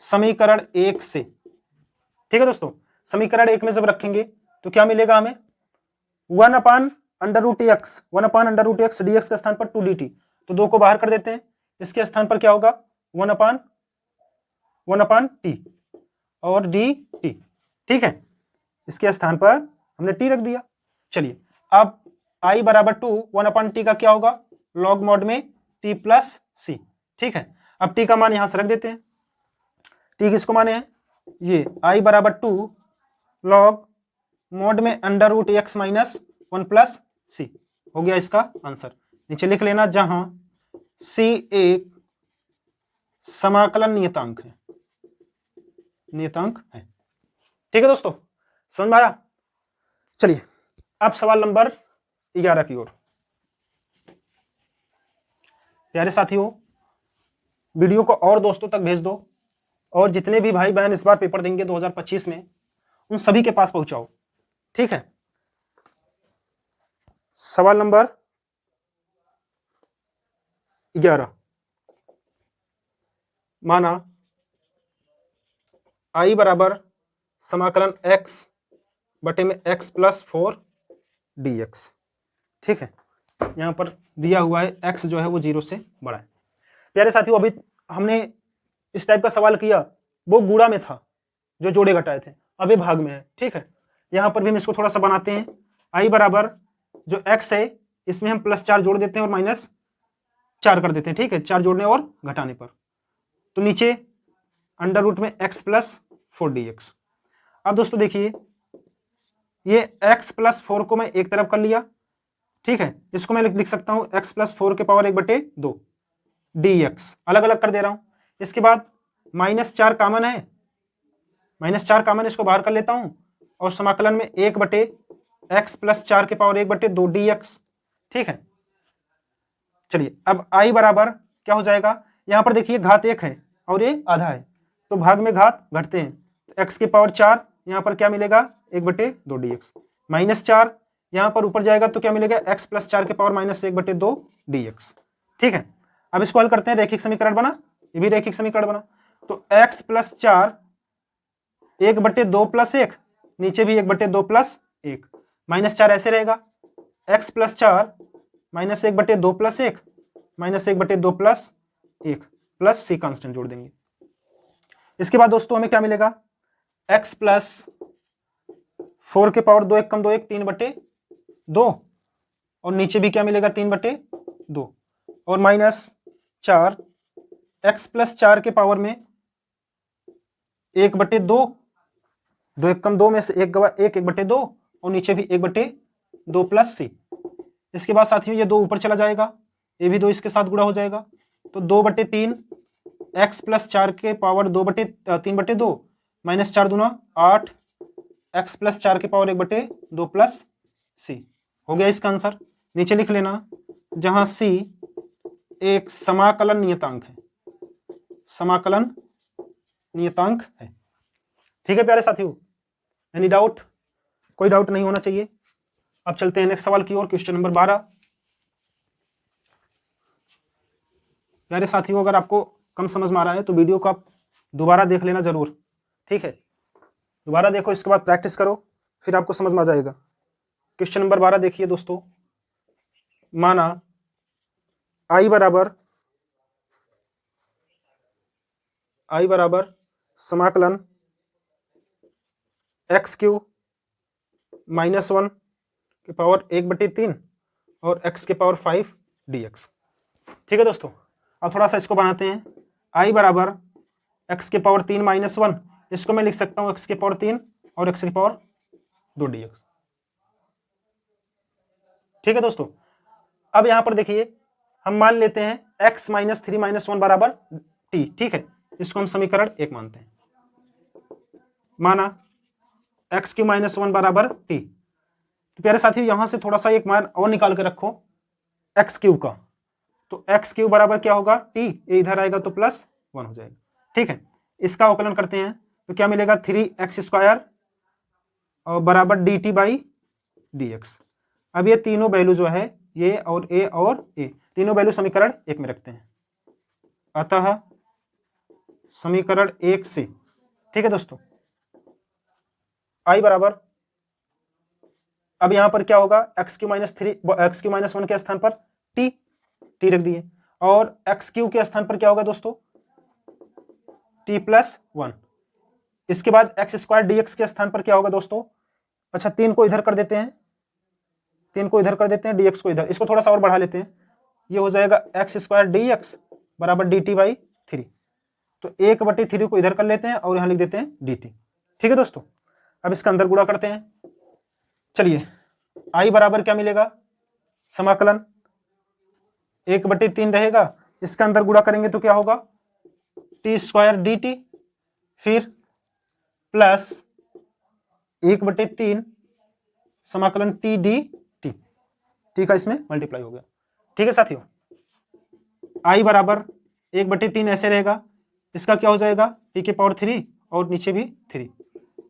समीकरण 1 से। ठीक है दोस्तों, समीकरण 1 में जब रखेंगे तो क्या मिलेगा हमें, 1/√x dx के स्थान पर 2 dt, तो 2 को बाहर कर देते हैं, इसके स्थान पर क्या होगा 1/t और dt। ठीक है, इसके स्थान पर हमने t रख दिया। चलिए अब i बराबर 2 1/t का क्या होगा, लॉग मॉड में t प्लस c। ठीक है, अब t का मान यहां से रख देते हैं, t किसको माने हैं, ये i बराबर 2 लॉग मॉड में √x माइनस 1 प्लस c हो गया इसका आंसर। नीचे लिख लेना, जहां c एक समाकलन नियतांक है, ठीक है दोस्तों, समझ में आया। चलिए अब सवाल नंबर 11 की ओर। प्यारे साथियों, वीडियो को और दोस्तों तक भेज दो, और जितने भी भाई बहन इस बार पेपर देंगे 2025 में, उन सभी के पास पहुंचाओ। ठीक है, सवाल नंबर 11, माना i बराबर समाकलन x बटे में x प्लस 4 dx। ठीक है, यहां पर दिया हुआ है x जो है वो 0 से बड़ा है। प्यारे साथियों, अभी हमने इस टाइप का सवाल किया, वो गुणा में था, जो जोड़े घटाए थे, अब ये भाग में है। ठीक है, यहां पर भी हम इसको थोड़ा सा बनाते हैं, i बराबर जो x है इसमें हम +4 जोड़ देते हैं और -4 कर देते हैं। ठीक है, 4 जोड़ने और घटाने पर, तो नीचे अंडर रूट में x प्लस 4 dx। अब दोस्तों देखिए, ये x प्लस 4 को मैं एक तरफ कर लिया। ठीक है, इसको मैं लिख सकता हूं x प्लस 4 के पावर 1/2 dx, अलग अलग कर दे रहा हूं। इसके बाद -4 कॉमन है, -4 कॉमन, इसको बाहर कर लेता हूं, और समाकलन में 1/x प्लस 4 के पावर 1/2 dx। ठीक है, चलिए अब i बराबर क्या हो जाएगा, यहां पर देखिए घात 1 है और ये आधा है, तो भाग में घात घटते हैं, तो x के पावर 4 यहां पर क्या मिलेगा 1/2 dx, -4 यहां पर ऊपर जाएगा तो क्या मिलेगा x प्लस 4 के पावर -1/2 dx। ठीक है, अब इसको हल करते हैं, रैखिक समीकरण बना, ये भी रैखिक समीकरण बना, तो x प्लस 4 1/2 प्लस 1, नीचे भी 1/2 प्लस 1, -4 ऐसे रहेगा, x plus 4 -1/2 plus 1 -1/2 plus 1 plus c constant जोड़ देंगे। इसके बाद दोस्तों हमें क्या मिलेगा, x प्लस 4 के पावर 2 1 कम 2 1 3/2, और नीचे भी क्या मिलेगा 3/2, और -4 x प्लस 4 के पावर में 1/2, 2 1 कम 2 में से 1 गवा 1 1/2, और नीचे भी 1/2 प्लस c। इसके बाद साथियों ये 2 ऊपर चला जाएगा, ये भी 2 इसके साथ गुणा हो जाएगा, तो 2/3 x प्लस 4 के पावर 3/2 -4 दूना 8 x प्लस 4 के पावर 1/2 प्लस c हो गया इसका आंसर। नीचे लिख लेना, जहां c एक समाकलन नियतांक है, समाकलन नियतांक है। ठीक है प्यारे साथियों, एनी डाउट, कोई डाउट नहीं होना चाहिए। अब चलते हैं नेक्स्ट सवाल की ओर, क्वेश्चन नंबर 12। प्यारे साथियों, अगर आपको कम समझ में आ रहा है तो वीडियो को आप दोबारा देख लेना जरूर। ठीक है, दोबारा देखो, इसके बाद प्रैक्टिस करो, फिर आपको समझ में आ जाएगा। क्वेश्चन नंबर 12 देखिए दोस्तों, माना i बराबर समाकलन x³ -1 के पावर 1/3 और x के पावर 5 dx। ठीक है दोस्तों, अब थोड़ा सा इसको बनाते हैं, i बराबर x के पावर 3 -1, इसको मैं लिख सकता हूं x के पावर 3 और x के पावर 2 dx। ठीक है दोस्तों, अब यहां पर देखिए हम मान लेते हैं x - 3 - 1 बराबर t। ठीक है, इसको हम समीकरण 1 मानते हैं, माना x³ -1 बराबर t। तो प्यारे साथियों, यहां से थोड़ा सा एक मान और निकाल के रखो x³ का, तो एक्स क्यूब बराबर क्या होगा टी, ये इधर आएगा तो +1 हो जाएगा। ठीक है, इसका अवकलन करते हैं तो क्या मिलेगा 3x² और बराबर dt/dx। अब ये तीनों वैल्यू जो है ये और ए तीनों वैल्यू समीकरण 1 में रखते हैं, अतः समीकरण 1 से, ठीक है दोस्तों, आई बराबर, अब यहां पर क्या होगा x³ -1 के स्थान पर t रख दिए, और x³ के स्थान पर क्या होगा दोस्तों t+1। इसके बाद x² dx के स्थान पर क्या होगा दोस्तों, अच्छा 3 को इधर कर देते हैं, 3 को इधर कर देते हैं, dx को इधर, इसको थोड़ा सा और बढ़ा लेते हैं, ये हो जाएगा x² dx बराबर dt/3। तो 1/3 को इधर कर लेते हैं और यहां लिख देते हैं dt। ठीक है दोस्तों, अब इसका अंदर गुणा करते हैं। चलिए i बराबर क्या मिलेगा, समाकलन 1/3 रहेगा, इसका अंदर गुणा करेंगे तो क्या होगा t² dt, फिर प्लस 1/3 समाकलन t dt, t का इसमें मल्टीप्लाई हो गया। ठीक है साथियों, i बराबर 1/3 ऐसे रहेगा, इसका क्या हो जाएगा t⁻3 और नीचे भी 3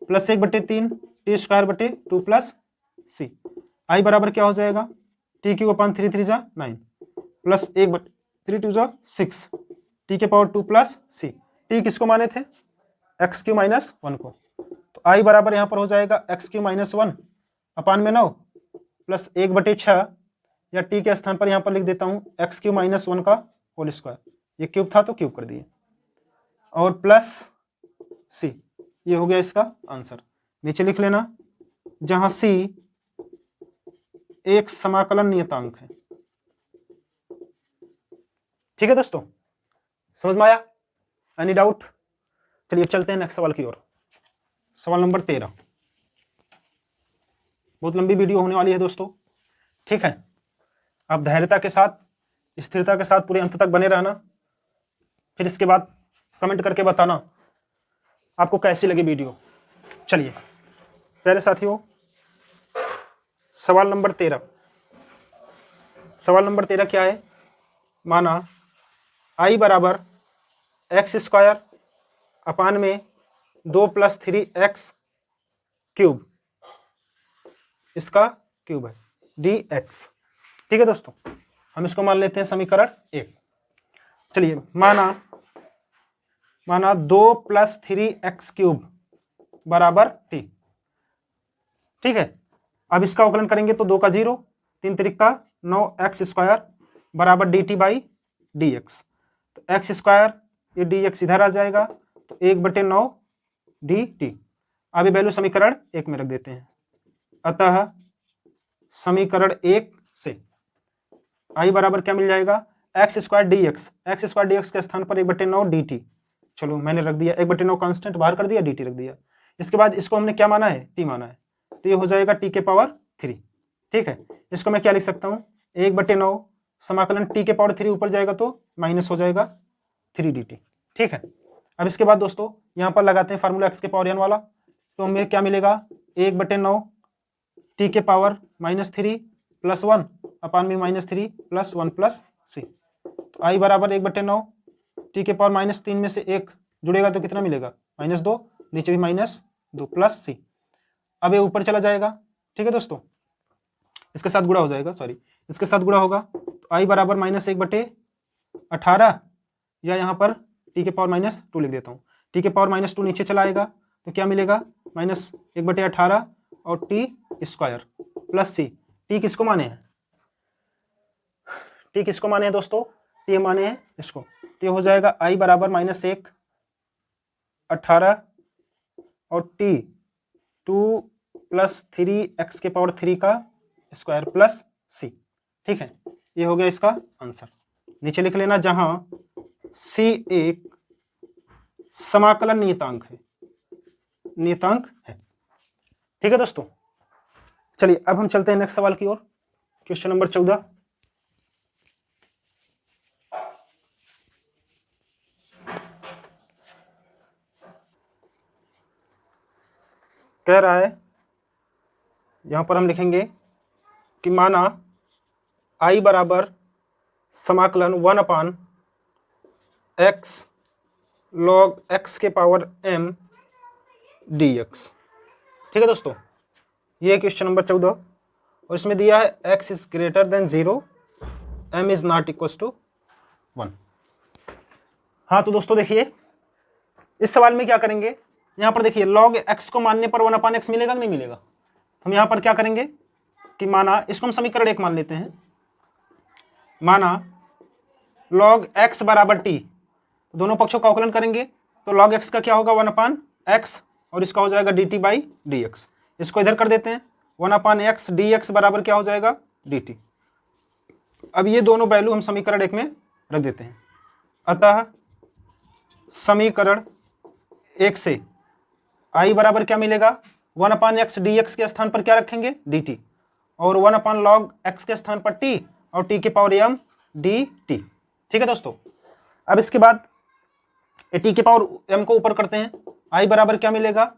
plus 1/3 t²/2 plus c। i बराबर क्या हो जाएगा t³ 3 × 9 plus 1/3 6 t⁻2 plus c। t किसको माने थे x³ -1 को, तो i बराबर यहां पर हो जाएगा x³ -1 अपान में 9 प्लस 1/6, या t के स्थान पर यहां पर लिख देता हूं x³ -1 का होल स्क्वायर, ये क्यूब था तो क्यूब कर दिए, और प्लस c। ये हो गया इसका आंसर। नीचे लिख लेना, जहां c एक समाकलन नियतांक है। ठीक है दोस्तों, समझ में आया, एनी डाउट? चलिए अब चलते हैं नेक्स्ट सवाल की ओर। सवाल नंबर 13, बहुत लंबी वीडियो होने वाली है दोस्तों। ठीक है, आप धैर्यता के साथ, स्थिरता के साथ पूरे अंत तक बने रहना, फिर इसके बाद कमेंट करके बताना आपको कैसी लगी वीडियो। चलिए प्यारे साथियों, सवाल नंबर 13, सवाल नंबर 13 क्या है, माना i बराबर x² अपान में 2 + 3x³ इसका क्यूब है dx। ठीक है दोस्तों, हम इसको मान लेते हैं समीकरण 1। चलिए माना 2 + 3x³ बराबर t। ठीक है, अब इसका अवकलन करेंगे तो 2 का 0, 3 × 3 = 9x² बराबर dt/dx। तो x², ये dx इधर आ जाएगा, तो 1/9 dt। अब ये वैल्यू समीकरण 1 में रख देते हैं, अतः समीकरण 1 से i बराबर क्या मिल जाएगा x² dx के स्थान पर 1/9 dt। चलो मैंने रख दिया 1/9 कांस्टेंट बाहर कर दिया, dt रख दिया। इसके बाद इसको हमने क्या माना है, t माना है, तो ये हो जाएगा t⁻3। ठीक है, इसको मैं क्या लिख सकता हूँ 1/9 समाकलन t⁻3 ऊपर जाएगा तो माइनस हो जाएगा 3 dt। ठीक है, अब इसके बाद दोस्तों यहाँ पर लगाते हैं फार्मूला x⁻n वाला, तो हमें क्या मिलेगा 1/9 t⁻³ प्लस 1 अपान में -3 प्लस 1 प्लस c। तो i बराबर 1/9 t⁻³ में से 1 जुड़ेगा तो कितना मिलेगा -2, नीचे भी -2 प्लस c। अब ये ऊपर चला जाएगा। ठीक है दोस्तों, इसके साथ गुणा हो जाएगा, सॉरी इसके साथ गुणा होगा, तो i बराबर -1/18, या यहाँ पर t⁻² लिख देता हूँ, t⁻² नीचे चला आएगा तो क्या मिलेगा -1/18 और t² प्लस c। t किसको माने हैं, t किसको माने हैं दोस्तों, t माने हैं इसको, तो हो जाएगा i बराबर -1/18 और t 2 + 3x³ का स्क्वायर प्लस c। ठीक है, ये हो गया इसका आंसर। नीचे लिख लेना, जहां c एक समाकलन नियतांक है। ठीक है दोस्तों, चलिए अब हम चलते हैं नेक्स्ट सवाल की ओर। क्वेश्चन नंबर 14, कह रहा है, यहां पर हम लिखेंगे कि माना i बराबर समाकलन 1/x log x के पावर m dx। ठीक है दोस्तों, ये क्वेश्चन नंबर 14 और इसमें दिया है x is greater than 0, m is not equal to 1। हाँ तो दोस्तों देखिए, इस सवाल में क्या करेंगे, यहाँ पर देखिए log x को मानने पर 1/x मिलेगा कि नहीं मिलेगा। हम यहाँ पर क्या करेंगे कि माना, इसको हम समीकरण 1 मान लेते हैं, माना log x बराबर t, दोनों पक्षों का अवकलन करेंगे तो log x का क्या होगा 1/x और इसका हो जाएगा dt बाई dx। इसको इधर कर देते हैं, 1/x dx बराबर क्या हो जाएगा dt। अब ये दोनों वैल्यू हम समीकरण 1 में रख देते हैं। अतः समीकरण 1 से i बराबर क्या मिलेगा, 1/x dx के स्थान पर क्या रखेंगे dt, और 1/log x के स्थान पर t और t के पावर m dt। ठीक है दोस्तों, अब इसके बाद t के पावर m को ऊपर करते हैं, i बराबर क्या मिलेगा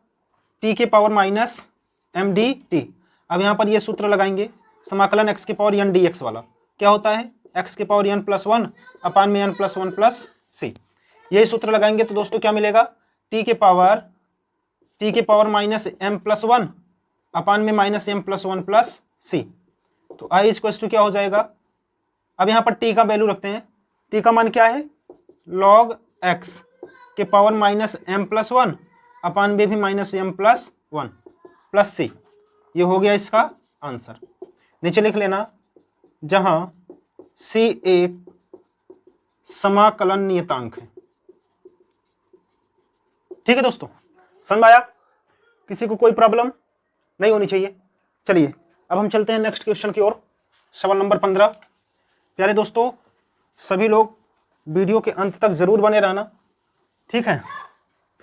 t के पावर माइनस m dt। अब यहाँ पर ये सूत्र लगाएंगे, समाकलन x के पावर n dx वाला क्या होता है, x के पावर n प्लस 1 अपान में n प्लस 1 प्लस c। यही सूत्र लगाएंगे तो दोस्तों क्या मिलेगा, t के पावर माइनस m प्लस 1 अपान में minus m plus 1 plus c। तो i इक्वल टू क्या हो जाएगा, अब यहाँ पर t का वैल्यू रखते हैं, t का मान क्या है log x के पावर माइनस m प्लस 1 अपान में भी minus m plus 1 plus c। ये हो गया इसका आंसर। नीचे लिख लेना, जहां c एक समाकलन नियतांक है। ठीक है दोस्तों, समझ आया, किसी को कोई प्रॉब्लम नहीं होनी चाहिए। चलिए अब हम चलते हैं नेक्स्ट क्वेश्चन की ओर, सवाल नंबर 15। प्यारे दोस्तों, सभी लोग वीडियो के अंत तक जरूर बने रहना, ठीक है,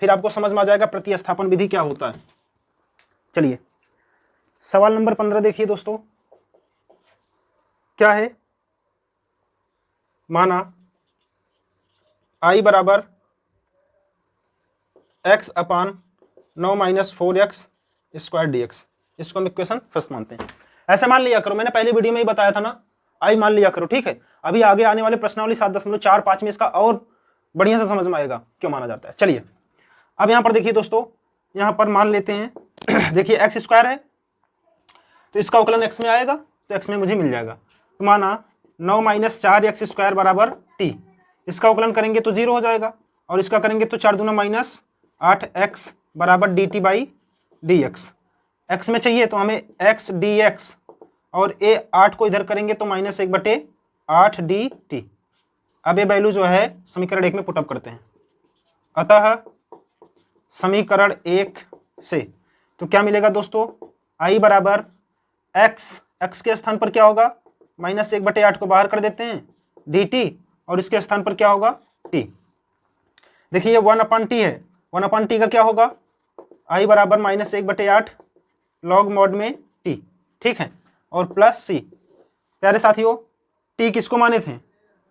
फिर आपको समझ में आ जाएगा प्रतिस्थापन विधि क्या होता है। चलिए सवाल नंबर 15 देखिए दोस्तों, क्या है, माना i बराबर x अपान 9 माइनस 4x स्क्वायर dx। इसको हम इक्वेशन फर्स्ट मानते हैं। ऐसे मान लिया करो, मैंने पहले वीडियो में ही बताया था ना, i मान लिया करो। ठीक है, अभी आगे आने वाले प्रश्नावली 7.45 में इसका और बढ़िया से समझ में आएगा क्यों माना जाता है। चलिए अब यहाँ पर देखिए दोस्तों, यहाँ पर मान लेते हैं देखिए x स्क्वायर है तो इसका अवकलन x में आएगा तो x में मुझे मिल जाएगा। तो माना 9 माइनस 4x स्क्वायर बराबर t, इसका अवकलन करेंगे तो 0 हो जाएगा, और इसका करेंगे तो 4 दूना माइनस 8x बराबर dt बाई dx। x में चाहिए तो हमें x dx और a 8 को इधर करेंगे तो माइनस 1/8 dt। अब ये वैल्यू जो है समीकरण 1 में पुटअप करते हैं। अतः समीकरण 1 से तो क्या मिलेगा दोस्तों, i बराबर x के स्थान पर क्या होगा, माइनस 1/8 को बाहर कर देते हैं dt, और इसके स्थान पर क्या होगा t। देखिए ये 1/t है, 1/t का क्या होगा, i बराबर माइनस 1/8 log मॉड में t। ठीक है, और प्लस c। प्यारे साथियों, t किसको माने थे,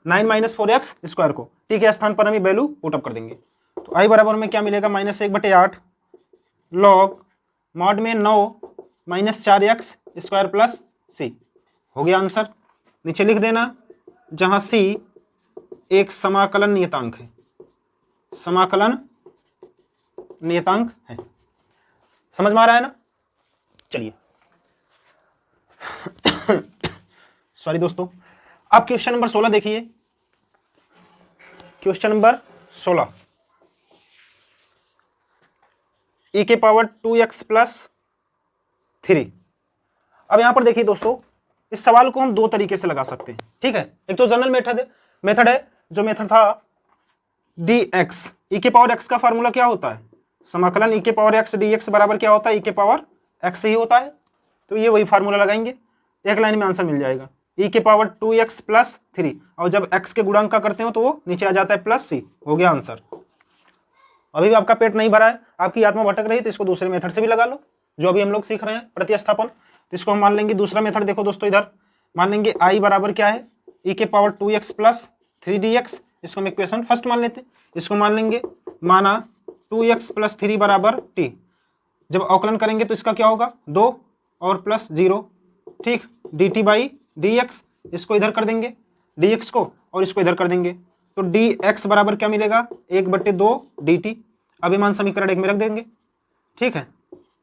9 माइनस 4x स्क्वायर को, t के स्थान पर हम वैल्यू पुटअप कर देंगे। तो i बराबर में क्या मिलेगा, माइनस 1/8 log मॉड में 9 minus 4x square plus c। हो गया आंसर। नीचे लिख देना, जहां c एक समाकलन नियतांक है, समाकलन नियतांक है। समझ में आ रहा है ना। चलिए सॉरी दोस्तों, अब क्वेश्चन नंबर 16 देखिए, क्वेश्चन नंबर 16, e के पावर 2x प्लस 3। अब यहां पर देखिए दोस्तों, इस सवाल को हम दो तरीके से लगा सकते हैं। ठीक है, एक तो जनरल मेथड है जो मेथड था dx। e के पावर x का फार्मूला क्या होता है, समाकलन e के पावर x dx बराबर क्या होता है, e के पावर x ही होता है। तो ये वही फार्मूला लगाएंगे, एक लाइन में आंसर मिल जाएगा, e के पावर 2x प्लस 3, और जब x के गुणांक का करते हो तो वो नीचे आ जाता है प्लस c। हो गया आंसर। अभी भी आपका पेट नहीं भरा है, आपकी आत्मा भटक रही है, तो इसको दूसरे मेथड से भी लगा लो जो अभी हम लोग सीख रहे हैं प्रतिस्थापन। तो इसको हम मान लेंगे दूसरा मेथड। देखो दोस्तों, इधर मान लेंगे i बराबर क्या है, e के पावर 2x प्लस 3 dx। इसको हम इक्वेशन फर्स्ट मान लेते हैं। इसको मान लेंगे, माना 2x प्लस 3 बराबर t। जब अवकलन करेंगे तो इसका क्या होगा, 2 और प्लस 0, ठीक, dt बाई dx। इसको इधर कर देंगे, dx को और इसको इधर कर देंगे तो dx बराबर क्या मिलेगा 1/2 dt। अभिमान समीकरण 1 में रख देंगे, ठीक है।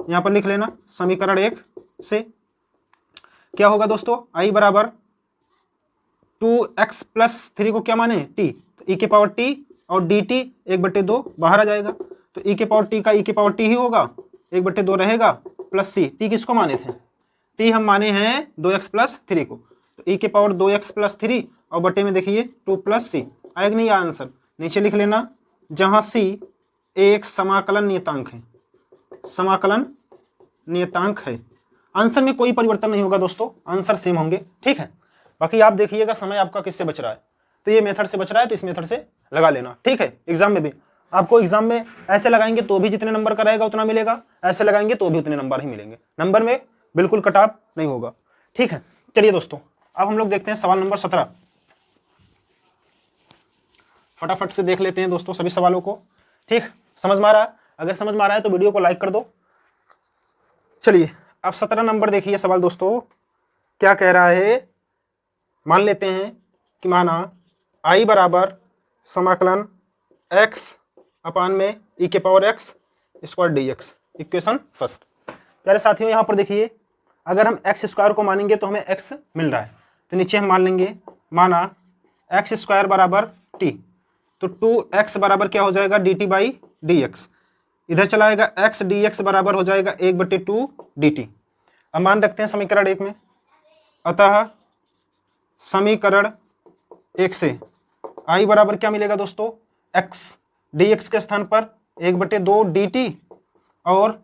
यहाँ पर लिख लेना समीकरण 1 से क्या होगा दोस्तों, i बराबर 2x + 3 को क्या माने t, तो e के पावर t और dt 1/2 बाहर आ जाएगा तो e के पावर t का e के पावर t ही होगा, 1/2 रहेगा प्लस c। t किसको माने थे, t हम माने हैं 2x + 3 को, तो e के पावर 2x + 3 और बटे में देखिए 2 + c आएगा नहीं आंसर। नीचे लिख लेना जहां c एक समाकलन नियतांक है, समाकलन नियतांक है। आंसर में कोई परिवर्तन नहीं होगा दोस्तों, आंसर सेम होंगे, ठीक है। बाकी आप देखिएगा समय आपका किससे बच रहा है, तो ये मेथड से बच रहा है तो इस मेथड से लगा लेना, ठीक है। एग्जाम में भी आपको एग्जाम में ऐसे लगाएंगे तो भी जितने नंबर का रहेगा उतना मिलेगा, ऐसे लगाएंगे तो भी उतने नंबर ही मिलेंगे, नंबर में बिल्कुल कट ऑफ नहीं होगा, ठीक है। चलिए दोस्तों अब हम लोग देखते हैं सवाल नंबर 17। फटाफट से देख लेते हैं दोस्तों सभी सवालों को, ठीक। समझ में आ रहा है, अगर समझ में आ रहा है तो वीडियो को लाइक कर दो। चलिए अब 17 नंबर देखिए सवाल दोस्तों क्या कह रहा है। मान लेते हैं कि माना i बराबर समाकलन x अपान में e के power x square dx, equation first. प्यारे साथियों यहाँ पर देखिए अगर हम x स्क्वायर को मानेंगे तो हमें x मिल रहा है, तो नीचे हम मान लेंगे माना x स्क्वायर बराबर t, तो 2x बराबर क्या हो जाएगा dt/dx, इधर चला आएगा x dx बराबर हो जाएगा 1/2 dt। अब मान रखते हैं समीकरण 1 में, अतः समीकरण 1 से i बराबर क्या मिलेगा दोस्तों x dx के स्थान पर 1/2 dt और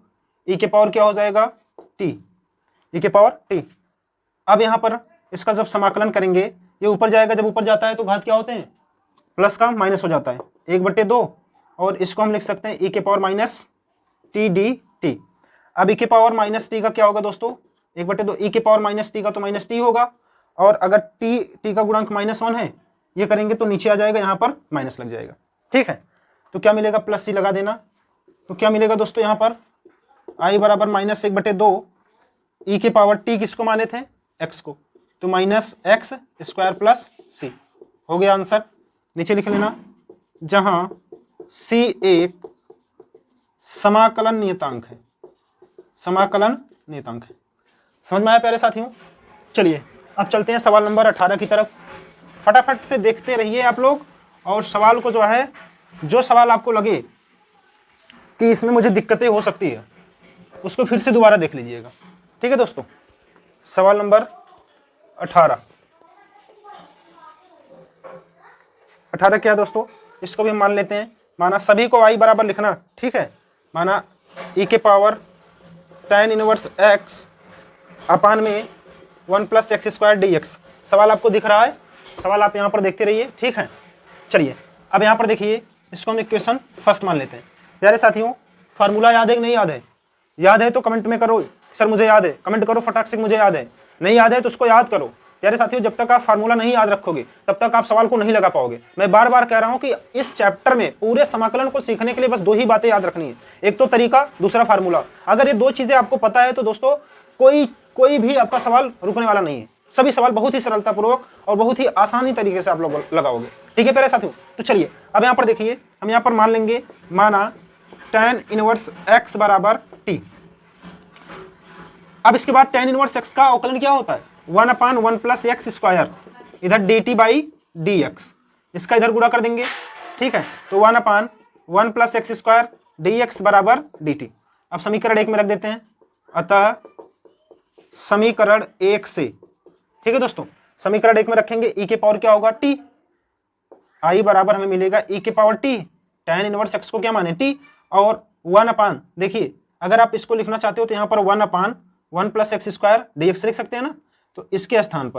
e के पावर क्या हो जाएगा t, e के पावर t। अब यहाँ पर इसका जब समाकलन करेंगे ये ऊपर जाएगा, जब ऊपर जाता है तो घात क्या होते हैं, प्लस का माइनस हो जाता है 1/2 और इसको हम लिख सकते हैं e के पावर -t dt। अब e के पावर -t का क्या होगा दोस्तों 1/2, e के पावर -t का तो -t होगा और अगर t का गुणांक -1 है ये करेंगे तो नीचे आ जाएगा, यहाँ पर माइनस लग जाएगा, ठीक है। तो क्या मिलेगा प्लस c लगा देना, तो क्या मिलेगा दोस्तों यहाँ पर i बराबर -1/2 e के पावर t किसको माने थे x को, तो -x स्क्वायर प्लस c हो गया आंसर। नीचे लिख लेना जहां c एक समाकलन नियतांक है, समाकलन नियतांक है। समझ में आया प्यारे साथियों। चलिए अब चलते हैं सवाल नंबर 18 की तरफ। फटाफट से देखते रहिए आप लोग और सवाल को जो है, जो सवाल आपको लगे कि इसमें मुझे दिक्कतें हो सकती है उसको फिर से दोबारा देख लीजिएगा, ठीक है दोस्तों। सवाल नंबर 18 क्या है दोस्तों, इसको भी मान लेते हैं। माना सभी को i बराबर लिखना, ठीक है। माना e के पावर tan इनवर्स x अपान में 1 + x स्क्वायर dx। सवाल आपको दिख रहा है, सवाल आप यहाँ पर देखते रहिए, ठीक है। चलिए अब यहाँ पर देखिए इसको हम इक्वेशन फर्स्ट मान लेते हैं। प्यारे साथियों फार्मूला याद है कि नहीं याद है, याद है तो कमेंट में करो सर मुझे याद है, कमेंट करो फटाक से मुझे याद है, नहीं याद है तो उसको याद करो। प्यारे साथियों जब तक आप फार्मूला नहीं याद रखोगे तब तक आप सवाल को नहीं लगा पाओगे। मैं बार बार कह रहा हूं कि इस चैप्टर में पूरे समाकलन को सीखने के लिए बस 2 ही बातें याद रखनी है, एक तो तरीका, दूसरा फार्मूला। अगर ये 2 चीजें आपको पता है तो दोस्तों कोई भी आपका सवाल रुकने वाला नहीं है, सभी सवाल बहुत ही सरलतापूर्वक और बहुत ही आसानी तरीके से आप लोग लगाओगे, ठीक है प्यारे साथियों। तो चलिए अब यहाँ पर देखिए हम यहाँ पर मान लेंगे माना tan इनवर्स x बराबर t। अब इसके बाद tan इनवर्स x का अवकलन क्या होता है 1/1 + x स्क्वायर, इधर dt/dx, इसका इधर गुणा कर देंगे, ठीक है। तो 1/1 + x स्क्वायर dx बराबर dt। अब समीकरण 1 में रख देते हैं, अतः समीकरण 1 से, ठीक है दोस्तों, समीकरण 1 में रखेंगे e के पावर क्या होगा t, i बराबर हमें मिलेगा e के power t, tan inverse x को क्या माने t और 1/, देखिए अगर आप इसको लिखना चाहते हो तो यहाँ पर 1/1 + x स्क्वायर dx लिख सकते हैं ना। तो इसके स्थान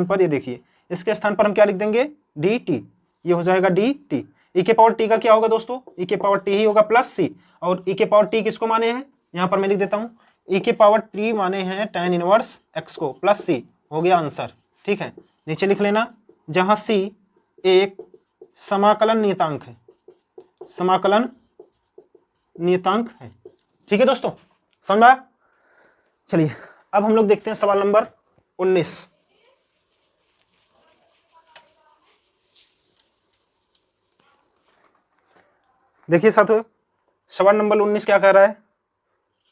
पर ये देखिए इसके स्थान पर हम क्या लिख देंगे dt, ये हो जाएगा dt। e के पावर t का क्या होगा दोस्तों, e के पावर t ही होगा प्लस c, और e के पावर t किसको माने हैं, यहाँ पर मैं लिख देता हूँ e के पावर t माने हैं tan इनवर्स x को, प्लस c हो गया आंसर, ठीक है। नीचे लिख लेना जहां c एक समाकलन नियतांक है, समाकलन नियतांक है, ठीक है दोस्तों, समझा। चलिए अब हम लोग देखते हैं सवाल नंबर 19। देखिए साथियों, सवाल नंबर 19 क्या कह रहा है,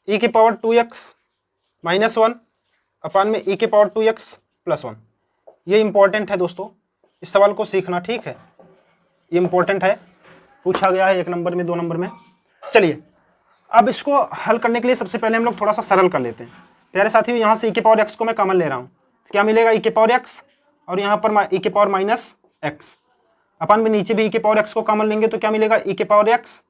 e की पावर 2x माइनस 1 अपान में e की पावर 2x प्लस 1। ये इंपॉर्टेंट है दोस्तों, इस सवाल को सीखना, ठीक है, ये इंपॉर्टेंट है, पूछा गया है 1 नंबर में, 2 नंबर में। चलिए अब इसको हल करने के लिए सबसे पहले हम लोग थोड़ा सा सरल कर लेते हैं। प्यारे साथियों, यहाँ से e की पावर x को मैं कॉमन ले रहा हूँ, तो क्या मिलेगा, e की पावर x और यहाँ पर e की पावर माइनस x अपन में नीचे भी e की पावर x को कॉमन लेंगे तो क्या मिलेगा, e की पावर x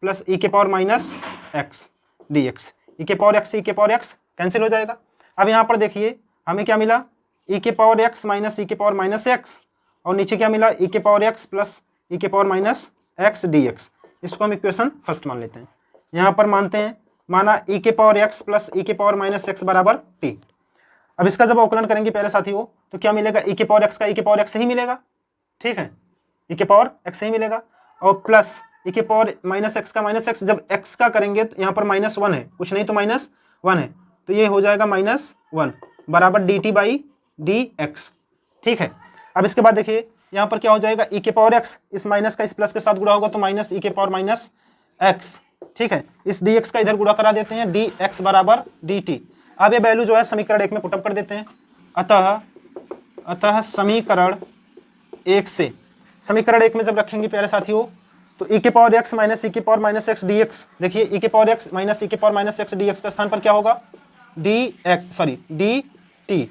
प्लस e की power minus x dx। e की पावर x e की पावर x कैंसिल हो जाएगा। अब यहाँ पर देखिए हमें क्या मिला, e की पावर x माइनस e की पावर माइनस x और नीचे क्या मिला, e की पावर x प्लस e की पावर माइनस x dx। इसको हम इक्वेशन फर्स्ट मान लेते हैं। यहाँ पर मानते हैं, माना e की पावर x प्लस e की पावर माइनस x बराबर t। अब इसका जब अवकलन करेंगे प्यारे साथियों तो क्या मिलेगा, e की पावर x का e की पावर x ही मिलेगा, ठीक है, e की पावर x ही मिलेगा, और प्लस e की पावर माइनस x का माइनस x, जब x का करेंगे तो यहाँ पर माइनस 1 है, कुछ नहीं तो माइनस 1 है, तो ये हो जाएगा माइनस 1 बराबर dt बाई dx, ठीक है। अब इसके बाद देखिए यहाँ पर क्या हो जाएगा, e के पावर x इस माइनस का इस प्लस के साथ गुणा होगा तो माइनस e के पावर माइनस x, ठीक है। इस dx का इधर गुणा करा देते हैं, dx बराबर dt। अब ये वैल्यू जो है समीकरण 1 में पुटअप कर देते हैं। अतः समीकरण 1 से, समीकरण 1 में जब रखेंगे प्यारे साथियों तो e के पावर x माइनस e के पावर माइनस x dx, देखिए e के पावर x माइनस e के पावर माइनस x dx का स्थान पर क्या होगा, dt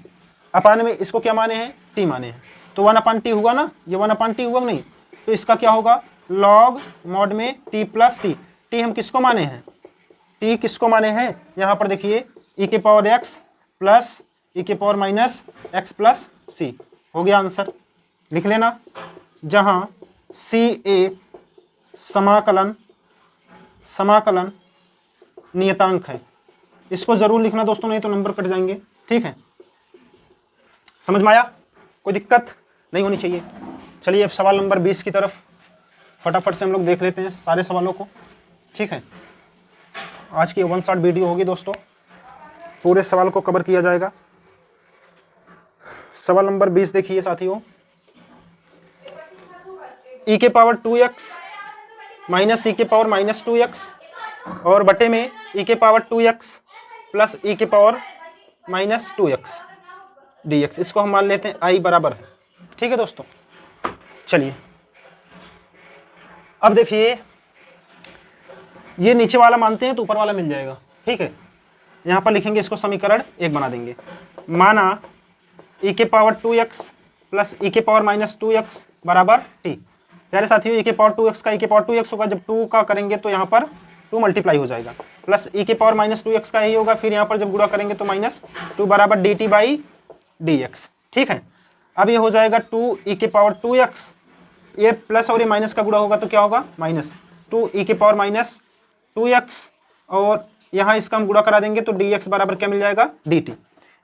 अपान में इसको क्या माने हैं, t माने हैं, तो 1 अपान टी हुआ ना, ये 1 अपान टी हुआ नहीं, तो इसका क्या होगा, log मॉड में t प्लस सी। टी हम किसको माने हैं, टी किसको माने हैं, यहाँ पर देखिए e के पावर x प्लस e के power minus x plus c, हो गया आंसर, लिख लेना। जहाँ c एक समाकलन नियतांक है, इसको जरूर लिखना दोस्तों, नहीं तो नंबर कट जाएंगे, ठीक है। समझ में आया, कोई दिक्कत नहीं होनी चाहिए। चलिए अब सवाल नंबर 20 की तरफ फटाफट से हम लोग देख लेते हैं सारे सवालों को, ठीक है। आज की 1 शॉट वीडियो होगी दोस्तों, पूरे सवाल को कवर किया जाएगा। सवाल नंबर 20 देखिए साथियों, e के पावर 2x माइनस e के पावर माइनस 2x और बटे में e के पावर 2x प्लस e के पावर माइनस 2x dx, इसको हम मान लेते हैं i बराबर है, ठीक है दोस्तों। चलिए अब देखिए, ये नीचे वाला मानते हैं तो ऊपर वाला मिल जाएगा, ठीक है। यहाँ पर लिखेंगे, इसको समीकरण 1 बना देंगे। माना e के पावर 2x प्लस e के पावर माइनस 2x बराबर t। प्यारे साथियों, e के पावर 2x का e के पावर 2x होगा, जब 2 का करेंगे तो यहाँ पर 2 मल्टीप्लाई हो जाएगा, प्लस e के पावर माइनस 2x का ही होगा, फिर यहाँ पर जब गुणा करेंगे तो माइनस 2 बराबर dt बाई dx, ठीक है। अब ये हो जाएगा 2 e के पावर 2x, ये प्लस और ये माइनस का गुणा होगा तो क्या होगा, माइनस 2 e के पावर माइनस 2x और यहाँ इसका हम गुणा करा देंगे तो dx बराबर क्या मिल जाएगा, dt।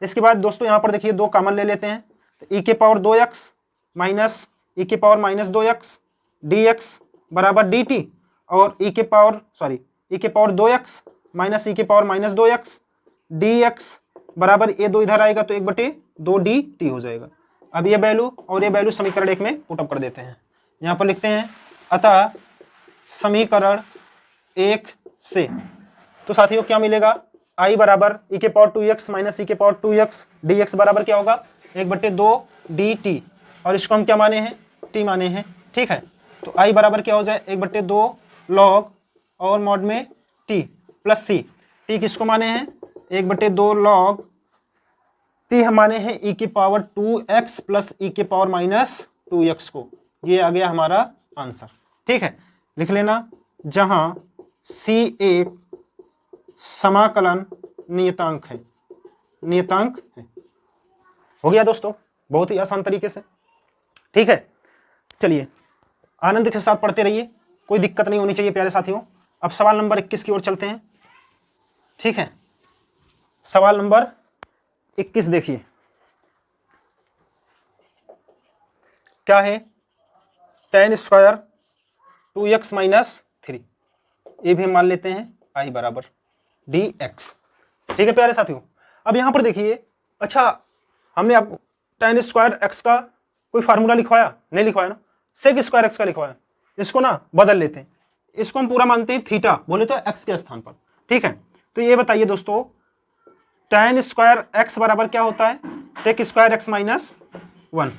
इसके बाद दोस्तों यहाँ पर देखिए 2 कॉमन ले लेते हैं, तो e के पावर 2x माइनस e के पावर माइनस 2x dx बराबर dt और e के पावर 2x माइनस e के पावर माइनस 2x dx बराबर ये 2 इधर आएगा तो 1/2 dt हो जाएगा। अब ये वैल्यू और ये वैल्यू समीकरण 1 में पुटअप कर देते हैं। यहाँ पर लिखते हैं अतः समीकरण 1 से, तो साथियों क्या मिलेगा, i बराबर e के पावर 2x माइनस e के पावर 2x dx बराबर क्या होगा, 1/2 dt और इसको हम क्या माने हैं, t माने हैं, ठीक है। तो i बराबर क्या हो जाए, 1/2 log और मॉड में t प्लस c। t किसको माने हैं, 1/2 log, t हम माने हैं e की पावर 2x प्लस e के पावर माइनस 2x को, ये आ गया हमारा आंसर, ठीक है, लिख लेना। जहां c एक समाकलन नियतांक है, हो गया दोस्तों, बहुत ही आसान तरीके से, ठीक है। चलिए आनंद के साथ पढ़ते रहिए, कोई दिक्कत नहीं होनी चाहिए प्यारे साथियों। अब सवाल नंबर 21 की ओर चलते हैं, ठीक है। सवाल नंबर 21 देखिए क्या है, tan स्क्वायर 2x माइनस 3, ये भी हम मान लेते हैं i बराबर dx, ठीक है प्यारे साथियों। अब यहां पर देखिए, अच्छा हमने अब tan स्क्वायर x का कोई फार्मूला लिखवाया नहीं, लिखवाया ना, सेक स्क्वायर x का लिखवाया, इसको ना बदल लेते हैं। इसको हम पूरा मानते हैं थीटा, बोले तो एक्स के स्थान पर, ठीक है। तो ये बताइए दोस्तों, tan स्क्वायर एक्स बराबर क्या होता है, सेक स्क्वायर एक्स माइनस 1,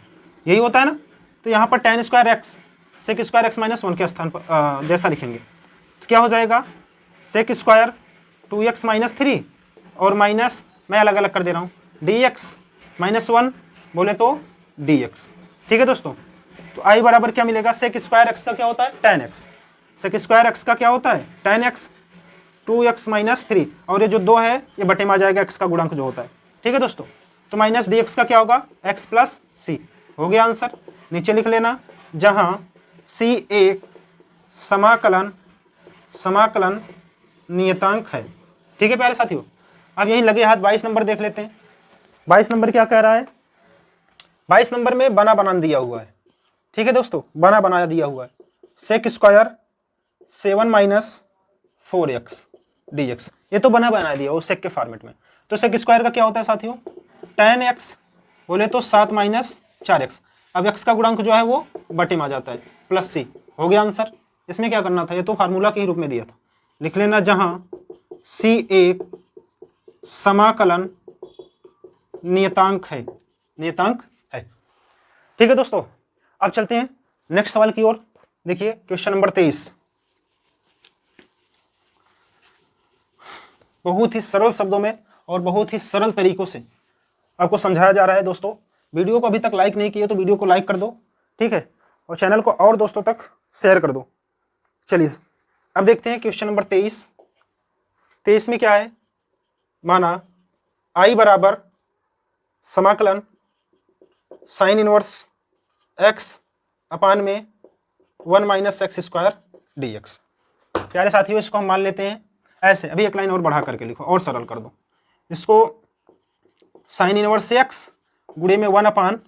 यही होता है ना। तो यहाँ पर tan square x sec square x minus 1 के स्थान पर जैसा लिखेंगे तो क्या हो जाएगा, सेक स्क्वायर 2x माइनस 3 और माइनस मैं अलग अलग कर दे रहा हूँ dx माइनस 1 बोले तो dx, ठीक है दोस्तों। तो i बराबर क्या मिलेगा, सेक स्क्वायर एक्स का क्या होता है tan x, sec square x का क्या होता है tan x 2x माइनस 3 और ये जो 2 है ये बटे में आ जाएगा x का गुणांक जो होता है, ठीक है दोस्तों। तो माइनस dx का क्या होगा x प्लस सी, हो गया आंसर। नीचे लिख लेना, जहां c एक समाकलन नियतांक है, ठीक है प्यारे साथियों। अब यही लगे हाथ 22 नंबर देख लेते हैं। 22 नंबर क्या कह रहा है, 22 नंबर में बना बनान दिया हुआ है, ठीक है दोस्तों, बना बनाया दिया हुआ है, sec square 7 minus 4x dx, ये तो बना बनाया दिया वो सेक के फॉर्मेट में। तो सेक स्क्वायर का क्या होता है साथियों, tan x बोले तो 7 माइनस 4x, अब x का गुणांक जो है वो बटे में आ जाता है प्लस c, हो गया आंसर। इसमें क्या करना था, ये तो फार्मूला के ही रूप में दिया था, लिख लेना, जहां c एक समाकलन नियतांक है, ठीक है दोस्तों। अब चलते हैं नेक्स्ट सवाल की ओर। देखिए क्वेश्चन नंबर 23, बहुत ही सरल शब्दों में और बहुत ही सरल तरीकों से आपको समझाया जा रहा है दोस्तों। वीडियो को अभी तक लाइक नहीं किया तो वीडियो को लाइक कर दो, ठीक है, और चैनल को और दोस्तों तक शेयर कर दो। चलिए अब देखते हैं क्वेश्चन नंबर 23 में क्या है, माना i बराबर समाकलन साइन इनवर्स x अपान में 1 माइनस एक्स स्क्वायर dx। प्यारे साथियों इसको हम मान लेते हैं ऐसे, अभी एक लाइन और बढ़ा करके लिखो और सरल कर दो इसको, साइन इनवर्स x गुणे में 1 अपान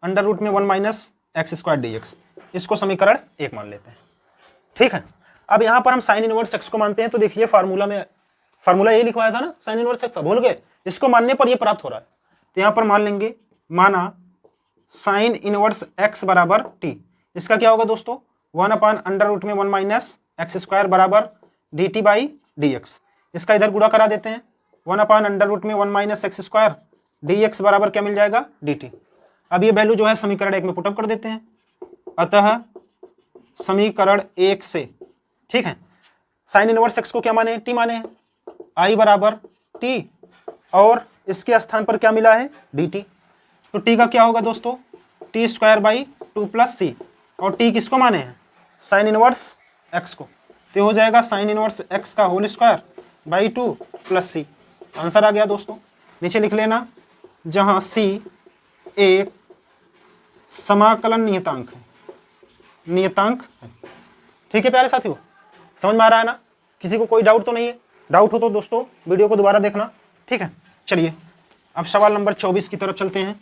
अंडर रूट में 1 माइनस एक्स स्क्वायर dx, इसको समीकरण 1 मान लेते हैं, ठीक है। अब यहाँ पर हम साइन इनवर्स x को मानते हैं, तो देखिए फार्मूला ये लिखवाया था ना साइन इनवर्स x, भूल गए, इसको मानने पर ये प्राप्त हो रहा है। तो यहाँ पर मान लेंगे, माना साइन इनवर्स x बराबर t, इसका क्या होगा दोस्तों, 1 अपान अंडर रूट में 1 माइनस एक्स स्क्वायर बराबर dt बाई dx, इसका इधर गुणा करा देते हैं, 1 अपान अंडर रूट में 1 माइनस एक्स स्क्वायर dx बराबर क्या मिल जाएगा dt। अब ये वैल्यू जो है समीकरण 1 में पुटअप कर देते हैं, अतः समीकरण 1 से, ठीक है, साइन इनवर्स x को क्या माने, t माने हैं, i बराबर t और इसके स्थान पर क्या मिला है dt। तो t का क्या होगा दोस्तों, t स्क्वायर बाई 2 प्लस सी, और t किसको माने हैं, साइन इनवर्स x को, तो हो जाएगा साइन इनवर्स x का whole square by 2 plus c. Answer आ गया दोस्तों। नीचे लिख लेना, जहां c एक समाकलन नियतांक है, ठीक है प्यारे साथियों, समझ में आ रहा है ना, किसी को कोई डाउट तो नहीं है, डाउट हो तो दोस्तों वीडियो को दोबारा देखना, ठीक है। चलिए अब सवाल नंबर 24 की तरफ चलते हैं।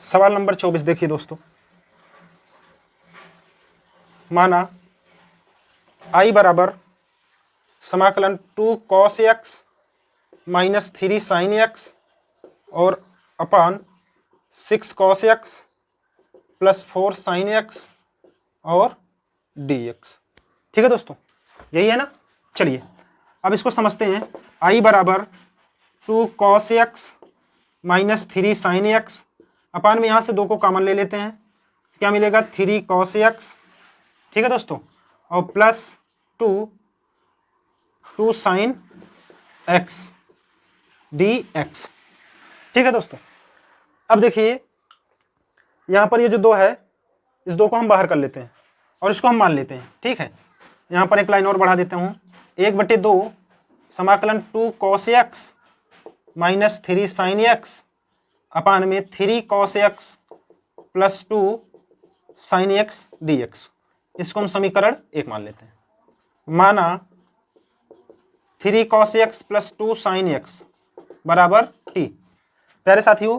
सवाल नंबर 24 देखिए दोस्तों, माना i बराबर समाकलन 2 cos x minus 3 sin x और अपान 6 cos x plus 4 sin x और dx, ठीक है दोस्तों, यही है ना। चलिए अब इसको समझते हैं, i बराबर 2 cos x minus 3 sin x, अपान में यहाँ से 2 को कॉमन ले लेते हैं, क्या मिलेगा 3 cos x, ठीक है दोस्तों, और प्लस 2 sin x dx, ठीक है दोस्तों। अब देखिए यहाँ पर ये जो 2 है, इस 2 को हम बाहर कर लेते हैं और इसको हम मान लेते हैं, ठीक है। यहाँ पर एक लाइन और बढ़ा देता हूँ, 1/2 समाकलन 2 cos x minus 3 sin x अपान में 3 cos x plus 2 sin x dx, इसको हम समीकरण 1 मान लेते हैं। माना 3 cos x plus 2 sin x बराबर t। प्यारे साथियों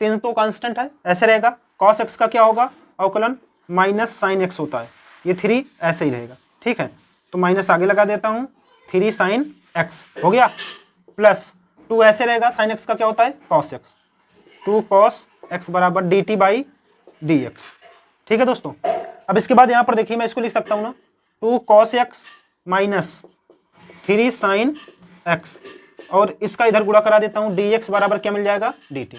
3 तो कांस्टेंट है, ऐसे रहेगा, cos x का क्या होगा अवकलन माइनस sin x होता है, ये 3 ऐसे ही रहेगा, ठीक है। तो माइनस आगे लगा देता हूँ, 3 sin x हो गया, प्लस 2 ऐसे रहेगा, sin x का क्या होता है cos x, 2 cos x बराबर dt बाई dx। ठीक है दोस्तों, अब इसके बाद यहां पर देखिए मैं इसको लिख सकता हूं ना, 2 cos x minus 3 sin x, और इसका इधर गुणा करा देता हूं, dx बराबर क्या मिल जाएगा, dt।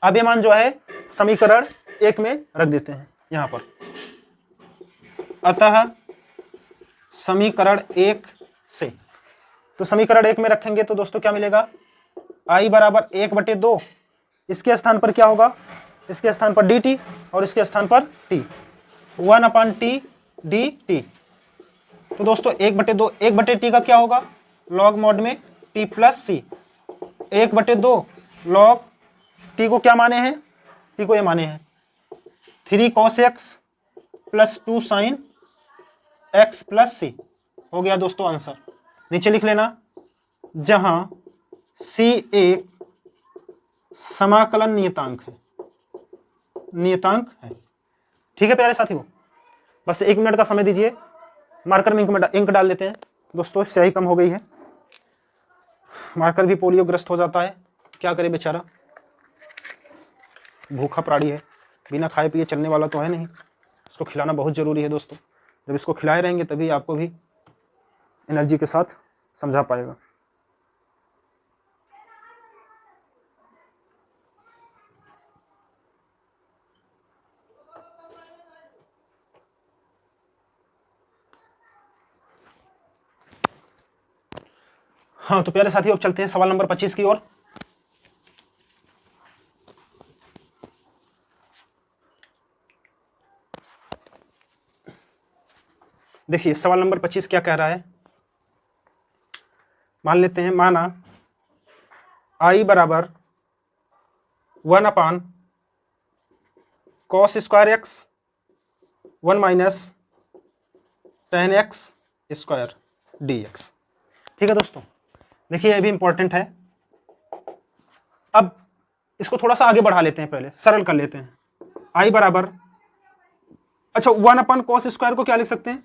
अब ये मान जो है समीकरण 1 में रख देते हैं यहां पर। अतः समीकरण 1 से, तो समीकरण 1 में रखेंगे तो दोस्तों क्या मिलेगा, i बराबर 1/2, इसके स्थान पर क्या होगा, इसके स्थान पर dt और इसके स्थान पर t, 1/t dt। तो दोस्तों 1/2, 1/t का क्या होगा, लॉग मॉड में t प्लस सी, 1/2 लॉग t को क्या माने हैं, t को ये माने हैं 3 cos x plus 2 sin x plus c. हो गया दोस्तों आंसर। नीचे लिख लेना, जहां c एक समाकलन नियतांक है, नियतांक है। ठीक है प्यारे साथियों, बस 1 मिनट का समय दीजिए, मार्कर में इंक डाल लेते हैं दोस्तों, स्याही कम हो गई है, मार्कर भी पोलियो ग्रस्त हो जाता है, क्या करे बेचारा, भूखा प्राणी है, बिना खाए पिए चलने वाला तो है नहीं, इसको खिलाना बहुत जरूरी है दोस्तों। जब इसको खिलाए रहेंगे तभी आपको भी एनर्जी के साथ समझा पाएगा। हाँ तो प्यारे साथियों, अब चलते हैं सवाल नंबर 25 की ओर। देखिए सवाल नंबर 25 क्या कह रहा है, मान लेते हैं, माना i बराबर 1 cos square x 1 minus tan x square dx। ठीक है दोस्तों, देखिए ये भी इंपॉर्टेंट है। अब इसको थोड़ा सा आगे बढ़ा लेते हैं, पहले सरल कर लेते हैं। i बराबर, अच्छा 1 cos स्क्वायर को क्या लिख सकते हैं,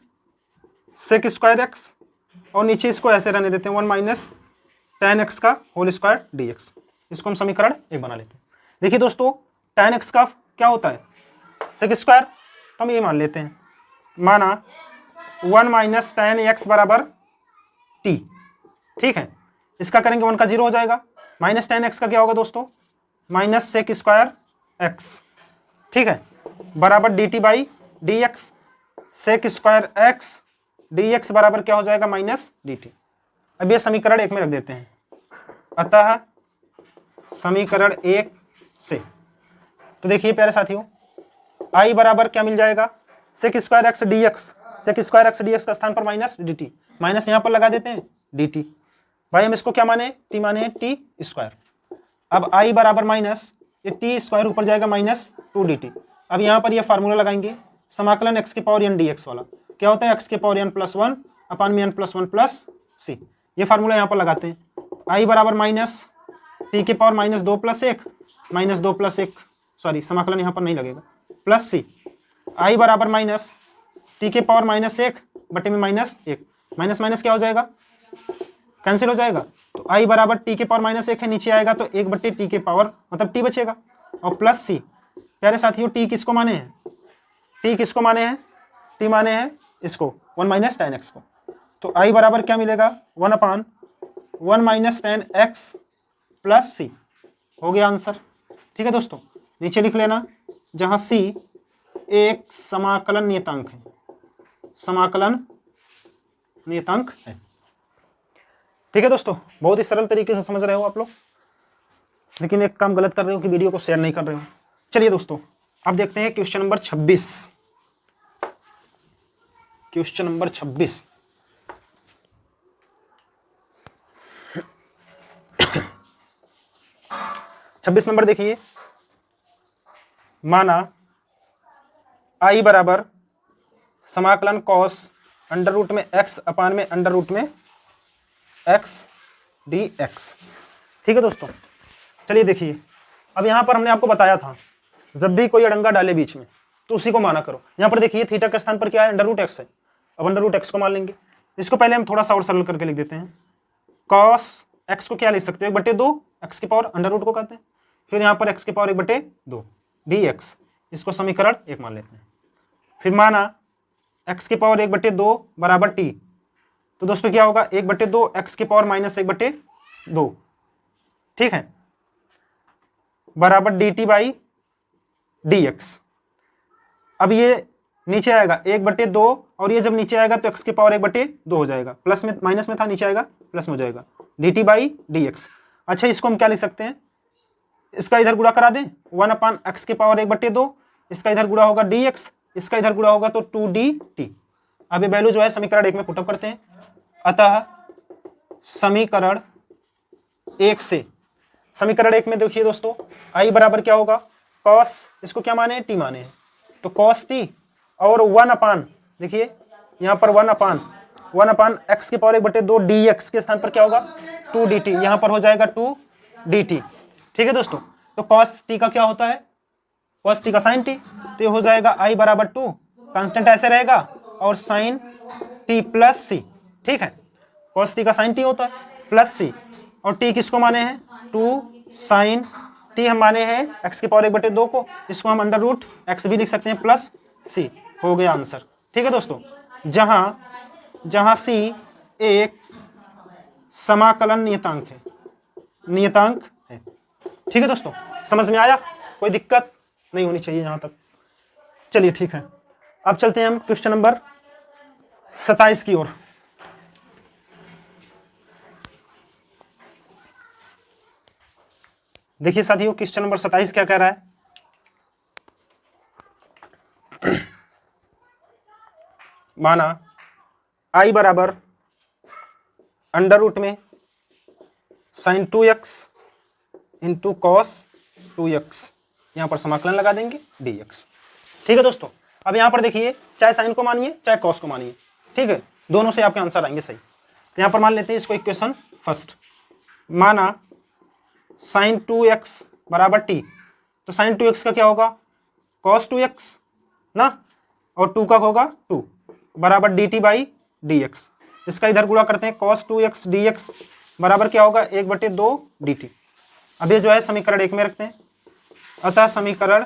सेक स्क्वायर x, और नीचे इसको ऐसे रहने देते हैं 1 माइनस tan x का होल स्क्वायर dx। इसको हम समीकरण 1 बना लेते हैं। देखिए दोस्तों tan x का क्या होता है, सेक स्क्वायर, तो हम ये मान लेते हैं, माना 1 माइनस tan x बराबर t। ठीक है, इसका करेंगे 1 का 0 हो जाएगा, माइनस tan x का क्या होगा दोस्तों, माइनस सेक स्क्वायर x। ठीक है, बराबर dt by dx, sec square x dx बराबर क्या हो जाएगा, माइनस dt। अब ये समीकरण 1 में रख देते हैं। अतः समीकरण 1 से, तो देखिए प्यारे साथियों, i बराबर क्या मिल जाएगा, sec square x dx, sec square x dx का स्थान पर माइनस dt, माइनस यहां पर लगा देते हैं dt। भाई हम इसको क्या माने, t माने t स्क्वायर। अब i बराबर माइनस ये t स्क्वायर ऊपर जाएगा माइनस 2 dt। अब यहां पर ये फार्मूला लगाएंगे, समाकलन x के पावर n dx वाला, क्या होता है x के पावर n प्लस 1 अपान में n प्लस 1 प्लस सी। ये फार्मूला यहाँ पर लगाते हैं, i बराबर माइनस t के power minus 2 plus 1, minus 2 plus 1, sorry समाकलन यहाँ पर नहीं लगेगा, प्लस सी। i बराबर माइनस t के पावर माइनस 1 बटे में माइनस 1, माइनस माइनस क्या हो जाएगा, कैंसिल हो जाएगा। तो i बराबर t के पावर माइनस 1 है, नीचे आएगा तो 1 बटे t के पावर मतलब t बचेगा, और प्लस सी। प्यारे साथियों t किसको माने हैं, t किसको माने हैं, t माने हैं इसको 1 माइनस tan x को। तो i बराबर क्या मिलेगा, 1/1 minus tan x plus c. हो गया आंसर। ठीक है दोस्तों, नीचे लिख लेना, जहां c एक समाकलन नियतांक है, समाकलन नियतांक है। ठीक है दोस्तों, बहुत ही सरल तरीके से समझ रहे हो आप लोग, लेकिन एक काम गलत कर रहे हो कि वीडियो को शेयर नहीं कर रहे हो। चलिए दोस्तों, अब देखते हैं question number 26। Question number 26, number देखिए, माना i बराबर समाकलन cos अंडर रूट में x अपान में अंडर रूट में x dx। ठीक है दोस्तों, चलिए देखिए, अब यहां पर हमने आपको बताया था जब भी कोई अड़ंगा डाले बीच में तो उसी को माना करो। यहां पर देखिए थीटा के स्थान पर क्या है, अंडर रूट x है। अब अंडर रूट x को मान लेंगे, इसको पहले हम थोड़ा सा और सरल करके लिख देते हैं। cos x को क्या लिख सकते हो, 1/2 x की पावर अंडर रूट को कहते हैं, फिर यहाँ पर x की पावर 1/2 dx, इसको समीकरण 1 मान लेते हैं। फिर माना x की पावर 1/2 बराबर t, तो दोस्तों क्या होगा 1/2 x की पावर -1/2, ठीक है, बराबर dt बाई dx। अब ये नीचे आएगा 1/2 और ये जब नीचे आएगा तो x की पावर 1/2 हो जाएगा, प्लस में माइनस में था, नीचे आएगा प्लस में हो जाएगा dt बाई dx। अच्छा, इसको हम क्या लिख सकते हैं, इसका इधर गुणा करा दें 1/x की पावर 1/2, इसका इधर गुणा होगा dx, इसका इधर गुणा होगा तो 2dt। अब ये वैल्यू जो है समीकरण 1 में पुटअप करते हैं। अतः समीकरण 1 से, समीकरण 1 में देखिए दोस्तों i बराबर क्या होगा, cos, इसको क्या माने हैं, t माने हैं, तो cos t और 1/, देखिए यहाँ पर 1/, x की पावर 1/2 dx के स्थान पर क्या होगा 2dt, यहाँ पर हो जाएगा 2dt, ठीक है दोस्तों। तो cos t का क्या होता है, cos t का sin t, तो ये हो जाएगा i बराबर 2, कांस्टेंट ऐसे रहेगा, और sin t प्लस c, ठीक है, cos t का sin t होता है प्लस c, और t किसको माने हैं 2 sin t हम माने हैं x की पावर 1/2 को, इसको हम अंडर रूट x भी लिख सकते हैं प्लस c, हो गया आंसर, ठीक है दोस्तों। जहां c एक समाकलन नियतांक है, ठीक है दोस्तों, समझ में आया, कोई दिक्कत नहीं होनी चाहिए यहां तक। चलिए ठीक है, अब चलते हैं हम क्वेश्चन नंबर 27 की ओर। देखिए साथियों क्वेश्चन नंबर 27 क्या कह रहा है, माना i बराबर अंडर रूट में sin 2x into cos 2x, यहाँ पर समाकलन लगा देंगे dx, ठीक है दोस्तों। अब यहाँ पर देखिए चाहे साइन को मानिए चाहे कॉस को मानिए, ठीक है, दोनों से आपके आंसर आएंगे सही। तो यहाँ पर मान लेते हैं इसको इक्वेशन फर्स्ट, माना sin 2x बराबर t, तो sin 2x का क्या होगा cos 2x ना, और 2 का होगा 2 बराबर dt बाई dx, इसका इधर गुणा करते हैं cos 2x dx बराबर क्या होगा 1/2 dt। अब ये जो है समीकरण 1 में रखते हैं। अतः समीकरण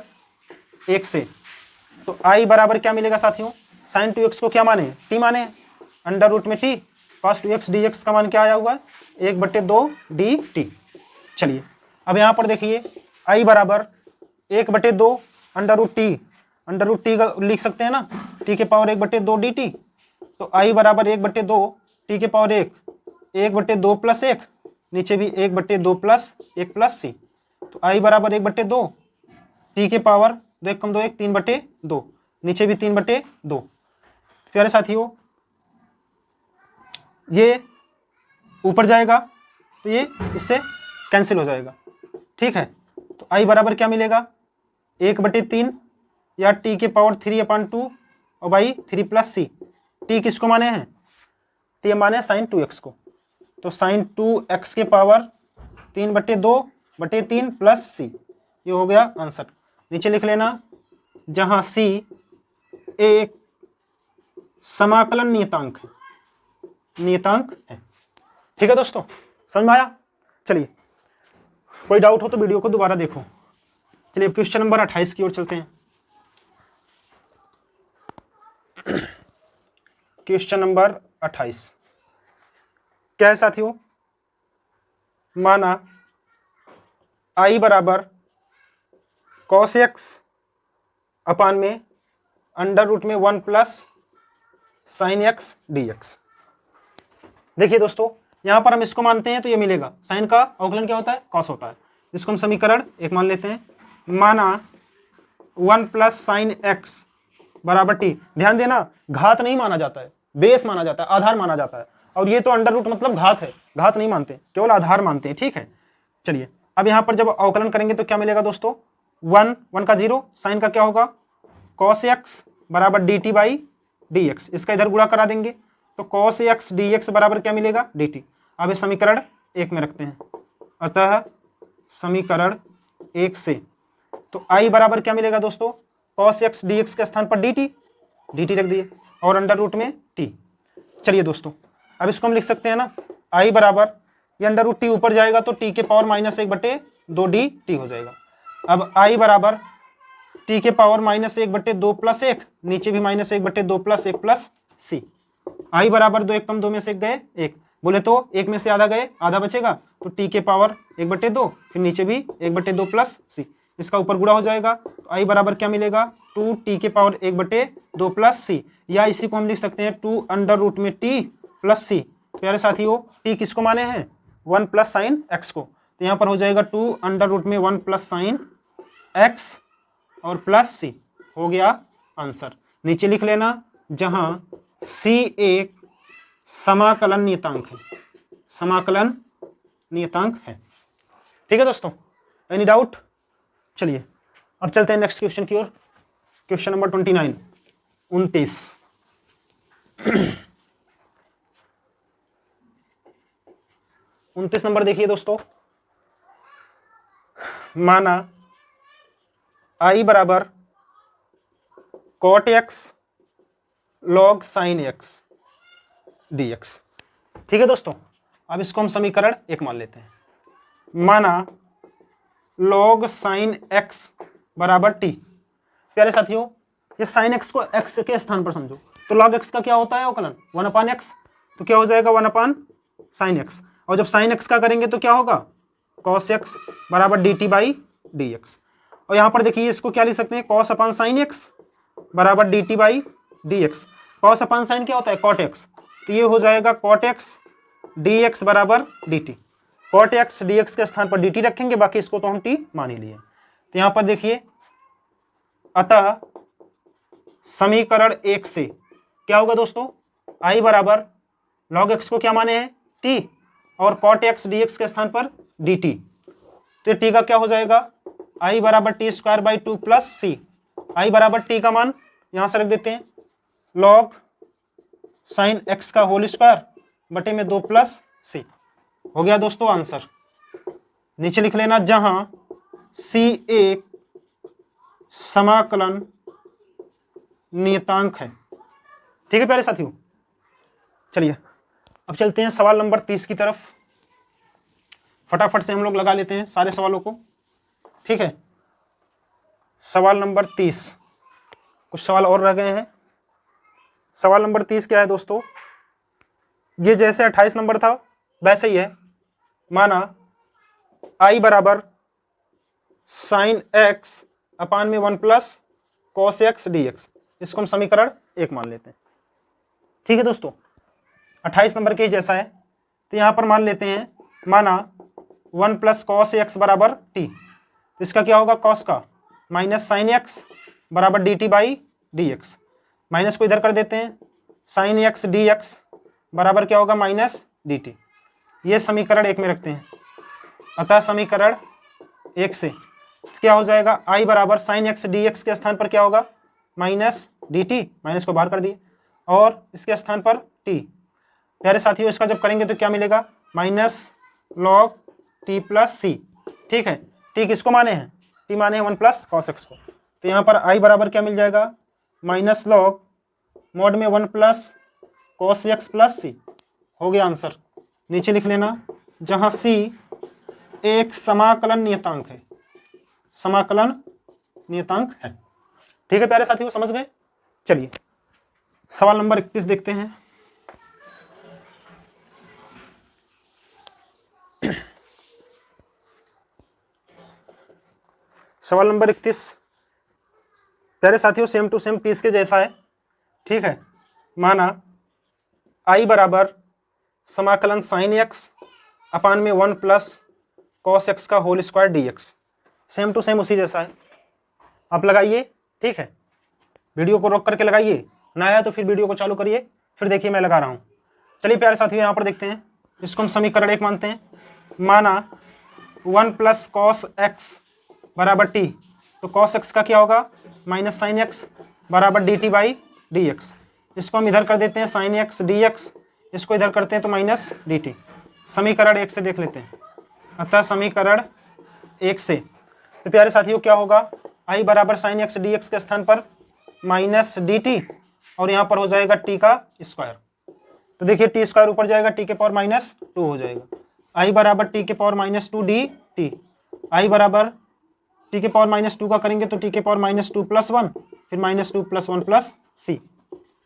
1 से तो i बराबर क्या मिलेगा साथियों, sin 2x को क्या माने t माने, अंडर रूट में t, cos 2x dx का मान क्या आया हुआ है 1/2 dt। चलिए अब यहाँ पर देखिए i बराबर 1/2 अंडर रूट टी लिख सकते हैं ना, t के पावर 1/2 dt, तो i बराबर 1/2 t के पावर 1/2 प्लस 1, नीचे भी 1/2 प्लस 1 प्लस c, तो i बराबर 1/2 t के पावर 2 1 कम 2 1 3/2, नीचे भी 3/2। प्यारे साथियों ये ऊपर जाएगा तो ये इससे कैंसिल हो जाएगा, ठीक है, तो i बराबर क्या मिलेगा 1/3 या t के पावर 3/2 और बाई 3 प्लस c, t किसको माने हैं, t माने sin 2x को, तो sin 2x के पावर 3/2/3 प्लस c, ये हो गया आंसर। नीचे लिख लेना जहां c एक समाकलन नियतांक है, ठीक है दोस्तों, समझ में आया। चलिए कोई डाउट हो तो वीडियो को दोबारा देखो। चलिए क्वेश्चन नंबर 28 की ओर चलते हैं। क्वेश्चन नंबर 28 क्या है साथियों, माना i बराबर cos x अपान में अंडर रूट में 1 प्लस साइन x dx। देखिए दोस्तों यहां पर हम इसको मानते हैं तो ये मिलेगा, साइन का अवकलन क्या होता है cos होता है, इसको हम समीकरण 1 मान लेते हैं। माना 1 प्लस साइन x बराबर t, ध्यान देना घात नहीं माना जाता है, बेस माना जाता है, आधार माना जाता है, और ये तो अंडर रूट मतलब घात है, घात नहीं मानते, केवल आधार मानते हैं, ठीक है। चलिए अब यहाँ पर जब अवकलन करेंगे तो क्या मिलेगा दोस्तों, 1 का 0, साइन का क्या होगा cos x बराबर dt बाई dx, इसका इधर गुणा करा देंगे तो cos x dx बराबर क्या मिलेगा dt। अब इस समीकरण 1 में रखते हैं। अतः समीकरण 1 से तो i बराबर क्या मिलेगा दोस्तों, cos x dx के स्थान पर dt रख दिए और अंडर रूट में t। चलिए दोस्तों अब इसको हम लिख सकते हैं ना, i बराबर ये अंडर रूट t ऊपर जाएगा तो t के पावर -1/2 2dt हो जाएगा। अब i बराबर t के पावर -1/2 + 1, नीचे भी -1/2 + 1 + c। i बराबर 2 1 कम 2 में से 1 गए 1, बोले तो 1 में से आधा गए, आधा बचेगा, तो t के पावर 1/2, फिर नीचे भी 1/2 + c, इसका ऊपर गुणा हो जाएगा। तो i बराबर क्या मिलेगा 2t के पावर 1/2 + c, या इसी को हम लिख सकते हैं 2 √t + c। प्यारे साथियों t किसको माने हैं 1 + sin x को, तो यहाँ पर हो जाएगा 2 √1 + sin x और प्लस c, हो गया आंसर। नीचे लिख लेना जहां c एक समाकलन नियतांक है, समाकलन नियतांक है। ठीक है दोस्तों, एनी डाउट? चलिए अब चलते हैं नेक्स्ट क्वेश्चन की ओर। क्वेश्चन नंबर 29 29 29 नंबर देखिए दोस्तों, माना i बराबर cot x log sin x dx। ठीक है दोस्तों, अब इसको हम समीकरण 1 मान लेते हैं। माना log sin x बराबर t। प्यारे साथियों ये sin x को x के स्थान पर समझो, तो log x का क्या होता है अवकलन 1/x, तो क्या हो जाएगा 1/sin x, और जब sin x का करेंगे तो क्या होगा cos x बराबर dt/dx। और यहां पर देखिए इसको क्या लिख सकते हैं cos/sin x बराबर dt/dx। cos/sin क्या होता है cot x, तो ये हो जाएगा cot x dx बराबर dt। cot x dx के स्थान पर dt रखेंगे, बाकी इसको तो हम t मान ही लिए। तो यहां पर देखिए अतः समीकरण 1 से क्या होगा दोस्तों, i बराबर log x को क्या माने हैं t, और cot x dx के स्थान पर dt, तो t का क्या हो जाएगा i बराबर t² 2 + c। i बराबर t का मान यहां से रख देते हैं log sin x का होल स्क्वायर बटे में 2 + c, हो गया दोस्तों आंसर। नीचे लिख लेना जहां c एक समाकलन नियतांक है। ठीक है प्यारे साथियों, चलिए अब चलते हैं सवाल नंबर 30 की तरफ। फटाफट से हम लोग लगा लेते हैं सारे सवालों को। ठीक है, सवाल नंबर 30, कुछ सवाल और रह गए हैं। सवाल नंबर 30 क्या है दोस्तों, ये जैसे 28 नंबर था वैसे ही है। माना i बराबर sin x अपान में 1 + cos x dx, इसको हम समीकरण 1 मान लेते हैं। ठीक है दोस्तों, 28 नंबर के जैसा है, तो यहां पर मान लेते हैं माना 1 + cos x बराबर t, इसका क्या होगा cos का माइनस sin x बराबर dt/dx, माइनस को इधर कर देते हैं sin x dx बराबर क्या होगा -dt, ये समीकरण 1 में रखते हैं। अतः समीकरण 1 से क्या हो जाएगा i बराबर sin x dx के स्थान पर क्या होगा -dt, माइनस को बाहर कर दिए, और इसके स्थान पर t। प्यारे साथियों इसका जब करेंगे तो क्या मिलेगा -log t + c। ठीक है, t किसको माने हैं t माने हैं 1 + cos x को, तो यहाँ पर i बराबर क्या मिल जाएगा -log mod में 1 + cos x + c, हो गया आंसर। नीचे लिख लेना जहां c एक समाकलन नियतांक है, समाकलन नियतांक है। ठीक है प्यारे साथियों, समझ गए? चलिए सवाल नंबर 31 देखते हैं। सवाल नंबर 31 प्यारे साथियों सेम टू सेम 30 के जैसा है। ठीक है, माना i बराबर समाकलन sin x अपान में 1 + cos x का whole square dx, same to same उसी जैसा है। आप लगाइए, ठीक है, वीडियो को रोक करके लगाइए, ना आया तो फिर वीडियो को चालू करिए, फिर देखिए मैं लगा रहा हूँ। चलिए प्यारे साथियों यहाँ पर देखते हैं, इसको हम समीकरण 1 मानते हैं। माना 1 + cos x बराबर t, तो cos x का क्या होगा -sin x बराबर dt/dx, इसको हम इधर कर देते हैं sin x dx, इसको इधर करते हैं तो -dt। समीकरण 1 से देख लेते हैं। अतः समीकरण 1 से तो प्यारे साथियों क्या होगा i बराबर sin x dx के स्थान पर -dt, और यहाँ पर हो जाएगा t का स्क्वायर, तो देखिए t² ऊपर जाएगा, t के पावर -2 हो जाएगा। i बराबर t के पावर -2 dt, आई बराबर टी के पावर -2 का करेंगे तो टी के पावर -2 + 1, फिर -2 + 1 + c।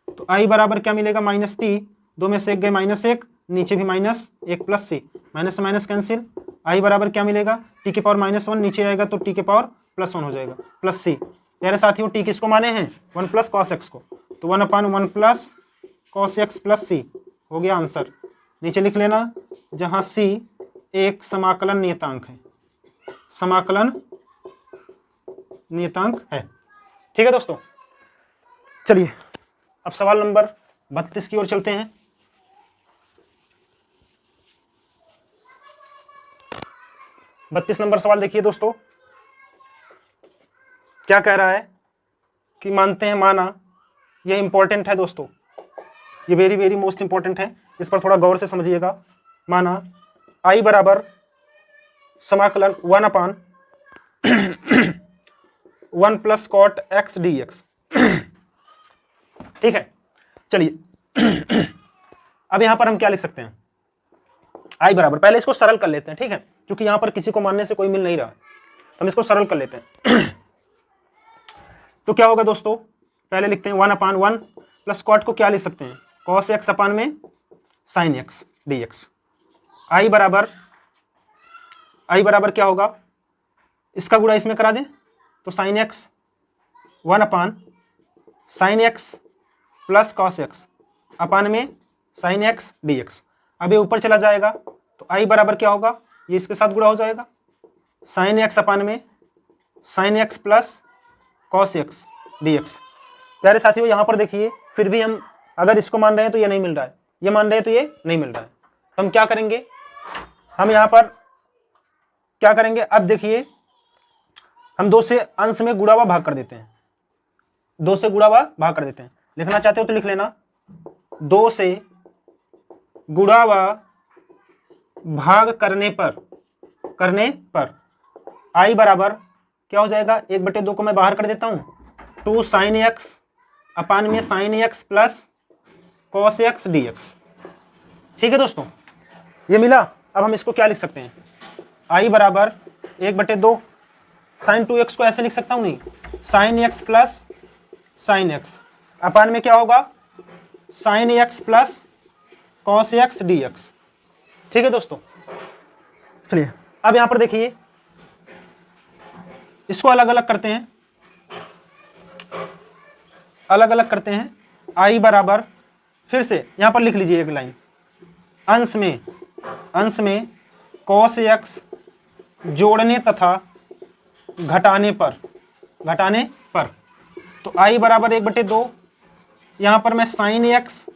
तो आई बराबर क्या मिलेगा -t, 2 में से 1 गए -1, नीचे भी -1 + c, माइनस से माइनस कैंसिल। आई बराबर क्या मिलेगा टी के पावर -1, नीचे आएगा तो टी के पावर +1 हो जाएगा +c। प्यारे साथियों टी किसको माने हैं 1 + cos x को, तो 1/1 + cos x + c हो गया आंसर। नीचे लिख लेना जहां c एक समाकलन नियतांक है, समाकलन नियतांक है। ठीक है दोस्तों, चलिए अब सवाल नंबर 32 की ओर चलते हैं। बत्तीस नंबर सवाल देखिए दोस्तों, क्या कह रहा है कि मानते हैं माना, यह इंपॉर्टेंट है दोस्तों, ये वेरी वेरी मोस्ट इंपॉर्टेंट है, इस पर थोड़ा गौर से समझिएगा। माना आई बराबर समाकलन 1/1 + cot x dx। ठीक है, चलिए अब यहां पर हम क्या लिख सकते हैं, आई बराबर, पहले इसको सरल कर लेते हैं। ठीक है, क्योंकि यहां पर किसी को मानने से कोई मिल नहीं रहा, तो हम इसको सरल कर लेते हैं। तो क्या होगा दोस्तों, पहले लिखते हैं 1/1 + cot को क्या लिख सकते हैं cos x अपान में sin x dx। आई बराबर क्या होगा, इसका गुणा इसमें करा दें तो sin x 1/sin x + cos x अपान में sin x dx। अब ये ऊपर चला जाएगा तो आई बराबर क्या होगा, ये इसके साथ गुणा हो जाएगा sin x अपान में sin x + cos x dx। प्यारे साथियों यहां पर देखिए, फिर भी हम अगर इसको मान रहे हैं तो ये नहीं मिल रहा है, ये मान रहे हैं तो ये नहीं मिल रहा है, तो हम क्या करेंगे, हम यहां पर क्या करेंगे, अब देखिए हम 2 से अंश में गुणा हुआ भाग कर देते हैं, 2 से गुणा हुआ भाग कर देते हैं। लिखना चाहते हो तो लिख लेना, 2 से गुणा हुआ भाग करने पर आई बराबर क्या हो जाएगा, 1/2 को मैं बाहर कर देता हूं, 2 sin x अपान में sin x + cos x dx। ठीक है दोस्तों, ये मिला। अब हम इसको क्या लिख सकते हैं, आई बराबर 1/2 sin 2x को ऐसे लिख सकता हूं, नहीं, sin x + sin x अपान में क्या होगा sin x + cos x dx। ठीक है दोस्तों, चलिए अब यहां पर देखिए इसको अलग अलग करते हैं, आई बराबर, फिर से यहां पर लिख लीजिए एक लाइन, अंश में cos x जोड़ने तथा घटाने पर तो आई बराबर 1/2, यहां पर मैं sin x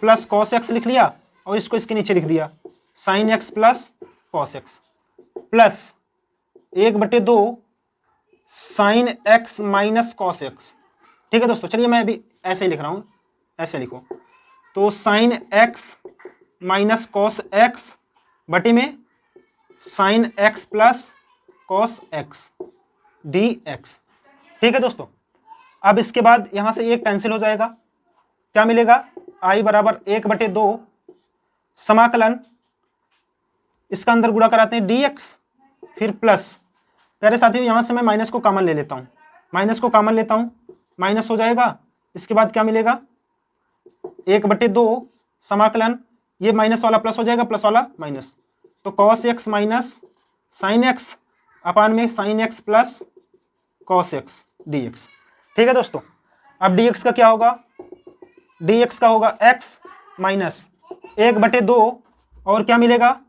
+ cos x लिख लिया और इसको इसके नीचे लिख दिया sin x + cos x plus 1/2 sin x - cos x। ठीक है दोस्तों, चलिए मैं अभी ऐसे ही लिख रहा हूं, ऐसे लिखो, तो sin x - cos x बटे में sin x + cos x dx। ठीक है दोस्तों, अब इसके बाद यहां से एक कैंसिल हो जाएगा, क्या मिलेगा, आई बराबर 1/2 समाकलन, इसका अंदर गुणा कराते हैं dx, फिर प्लस, प्यारे साथियों यहां से मैं माइनस को कॉमन ले लेता हूं, माइनस हो जाएगा। इसके बाद क्या मिलेगा, 1/2 समाकलन, ये माइनस वाला प्लस हो जाएगा, प्लस वाला माइनस, तो cos x - sin x अपान में sin x + cos x dx। ठीक है दोस्तों, अब dx का क्या होगा, dx का होगा x माइनस 1/2 और क्या मिलेगा,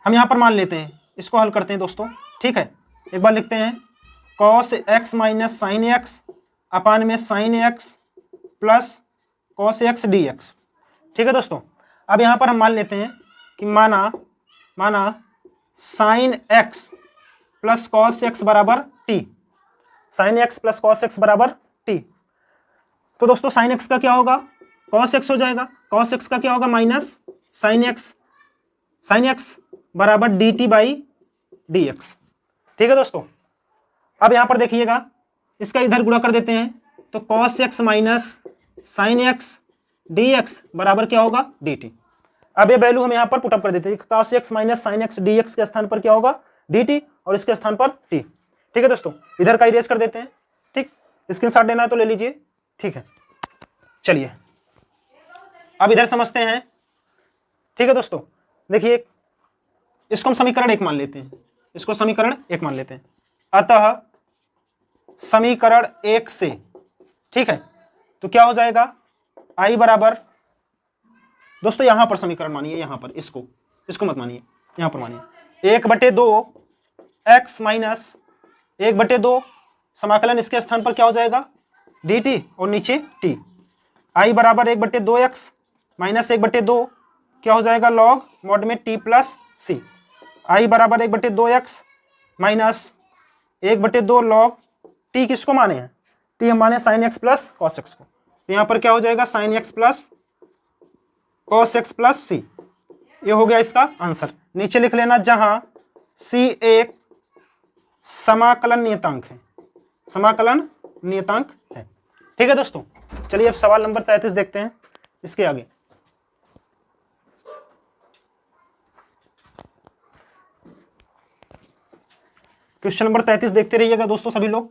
हम यहां पर मान लेते हैं, इसको हल करते हैं दोस्तों। ठीक है, एक बार लिखते हैं cos x - sin x अपान में sin x + cos x dx। ठीक है दोस्तों, अब यहां पर हम मान लेते हैं कि माना sin x + cos x बराबर t, sin x + cos x बराबर t। तो दोस्तों sin x का क्या होगा, cos x हो जाएगा, cos x का क्या होगा माइनस sin x बराबर dt/dx। ठीक है दोस्तों, अब यहां पर देखिएगा इसका इधर गुणा कर देते हैं, तो cos x - sin x dx बराबर क्या होगा dt। अब ये वैल्यू हम यहां पर पुटअप कर देते हैं, cos x - sin x dx के स्थान पर क्या होगा dt और इसके स्थान पर t। ठीक है दोस्तों, इधर का इरेज कर देते हैं। ठीक, स्क्रीनशॉट लेना है तो ले लीजिए। ठीक है, चलिए अब इधर समझते हैं। ठीक है दोस्तों, देखिए इसको हम समीकरण 1 मान लेते हैं, इसको समीकरण 1 मान लेते हैं। अतः समीकरण 1 से, ठीक है, तो क्या हो जाएगा, i बराबर, दोस्तों यहां पर समीकरण मानिए, यहां पर इसको मत मानिए, यहां पर मानिए 1/2 x माइनस 1/2 समाकलन इसके स्थान पर क्या हो जाएगा, dt और नीचे t। i बराबर 1/2 x माइनस 1/2 क्या हो जाएगा, log मॉड में t प्लस c। i बराबर 1/2 x माइनस 1/2 log t किसको माने हैं, t हम माने sin x plus cos x को, तो यहां पर क्या हो जाएगा sin x plus cos x plus c। ये हो गया इसका आंसर। नीचे लिख लेना जहां c एक समाकलन नियतांक है, समाकलन नियतांक है। ठीक है दोस्तों, चलिए अब सवाल नंबर 33 देखते हैं इसके आगे। क्वेश्चन नंबर 33 देखते रहिएगा दोस्तों सभी लोग।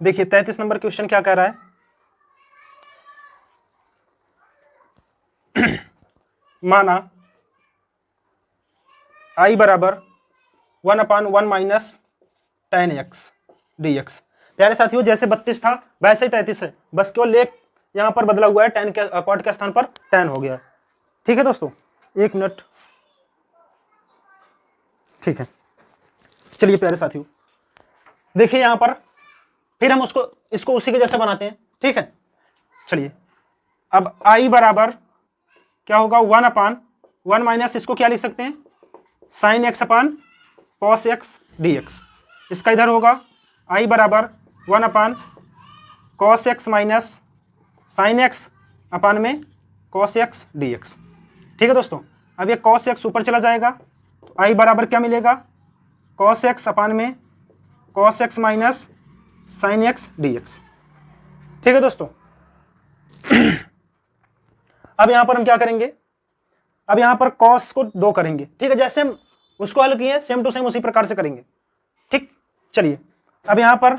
देखिए 33 नंबर क्वेश्चन क्या कह रहा है, माना i बराबर 1/1 माइनस tan x dx। प्यारे साथियों, जैसे 32 था वैसे ही 33 है, बस केवल एक यहां पर बदला हुआ है, tan के cot के स्थान पर tan हो गया। ठीक है दोस्तों, एक मिनट। ठीक है, चलिए प्यारे साथियों, देखिए यहां पर फिर हम इसको उसी के जैसे बनाते हैं। ठीक है, चलिए अब i बराबर क्या होगा, 1/1 माइनस इसको क्या लिख सकते हैं, sin x अपान cos x dx। इसका इधर होगा i बराबर 1/cos x minus sin x अपान में cos x dx। ठीक है दोस्तों, अब ये cos x ऊपर चला जाएगा, i बराबर क्या मिलेगा, cos x अपान में cos x minus sin x dx। ठीक है दोस्तों, अब यहां पर हम क्या करेंगे, अब यहां पर cos को 2 करेंगे। ठीक है, जैसे हम उसको हल किए सेम टू सेम उसी प्रकार से करेंगे। ठीक, चलिए अब यहां पर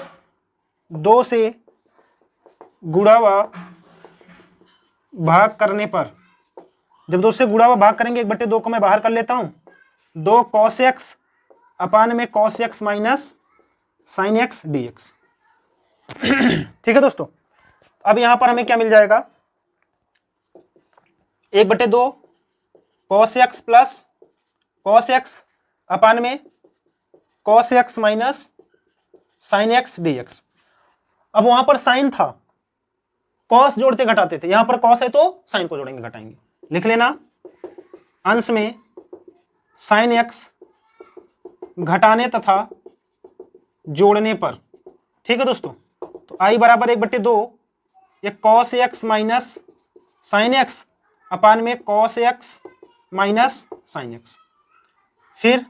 2 से गुणा व भाग करने पर, जब 2 से गुणा व भाग करेंगे 1/2 को मैं बाहर कर लेता हूं, 2 cos x अपान में cos x minus sin x dx। ठीक है दोस्तों, अब यहां पर हमें क्या मिल जाएगा, 1/2 cos x plus cos x अपान में cos x minus sin x dx। अब वहां पर sin था, cos जोड़ते घटाते थे, यहां पर cos है तो sin को जोड़ेंगे घटाएंगे। लिख लेना अंश में sin x घटाने तथा जोड़ने पर। ठीक है दोस्तों, तो i बराबर 1/2 ये cos x minus sin x अपान में cos x minus sin x। फिर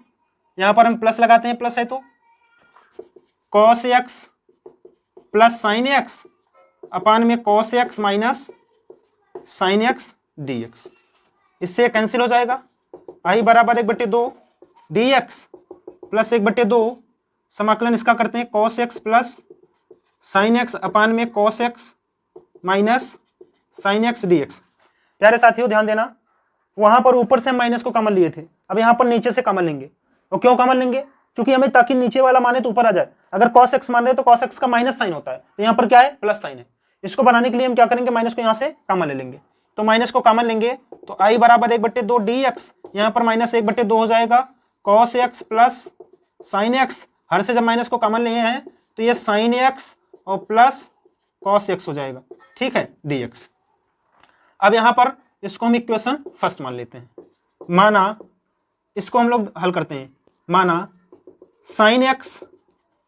यहां पर हम प्लस लगाते हैं, प्लस है तो cos x plus sin x अपान में cos x minus sin x dx। इससे कैंसिल हो जाएगा, i बराबर 1/2 dx प्लस 1/2 समाकलन इसका करते हैं cos x plus sin x अपान में cos x minus sin x dx। प्यारे साथियों ध्यान देना, वहां पर ऊपर से हम माइनस को कॉमन लिए थे, अब यहां पर नीचे से कॉमन लेंगे। और क्यों कॉमन लेंगे, क्योंकि हमें ताकि नीचे वाला माने तो ऊपर आ जाए। अगर cos x मान रहे तो cos x का माइनस साइन होता है, तो यहाँ पर क्या है, प्लस साइन है। इसको बनाने के लिए हम क्या करेंगे, माइनस को यहाँ से कॉमन ले लेंगे, तो माइनस को कॉमन लेंगे तो i बराबर 1/2 dx, यहाँ पर माइनस 1/2 हो जाएगा cos x plus sin x। हर से जब माइनस को कॉमन लिए हैं तो ये sin x और प्लस cos x हो जाएगा। ठीक है, dx। अब यहां पर इसको हम इक्वेशन फर्स्ट मान लेते हैं, माना इसको हम लोग हल करते हैं, माना sin x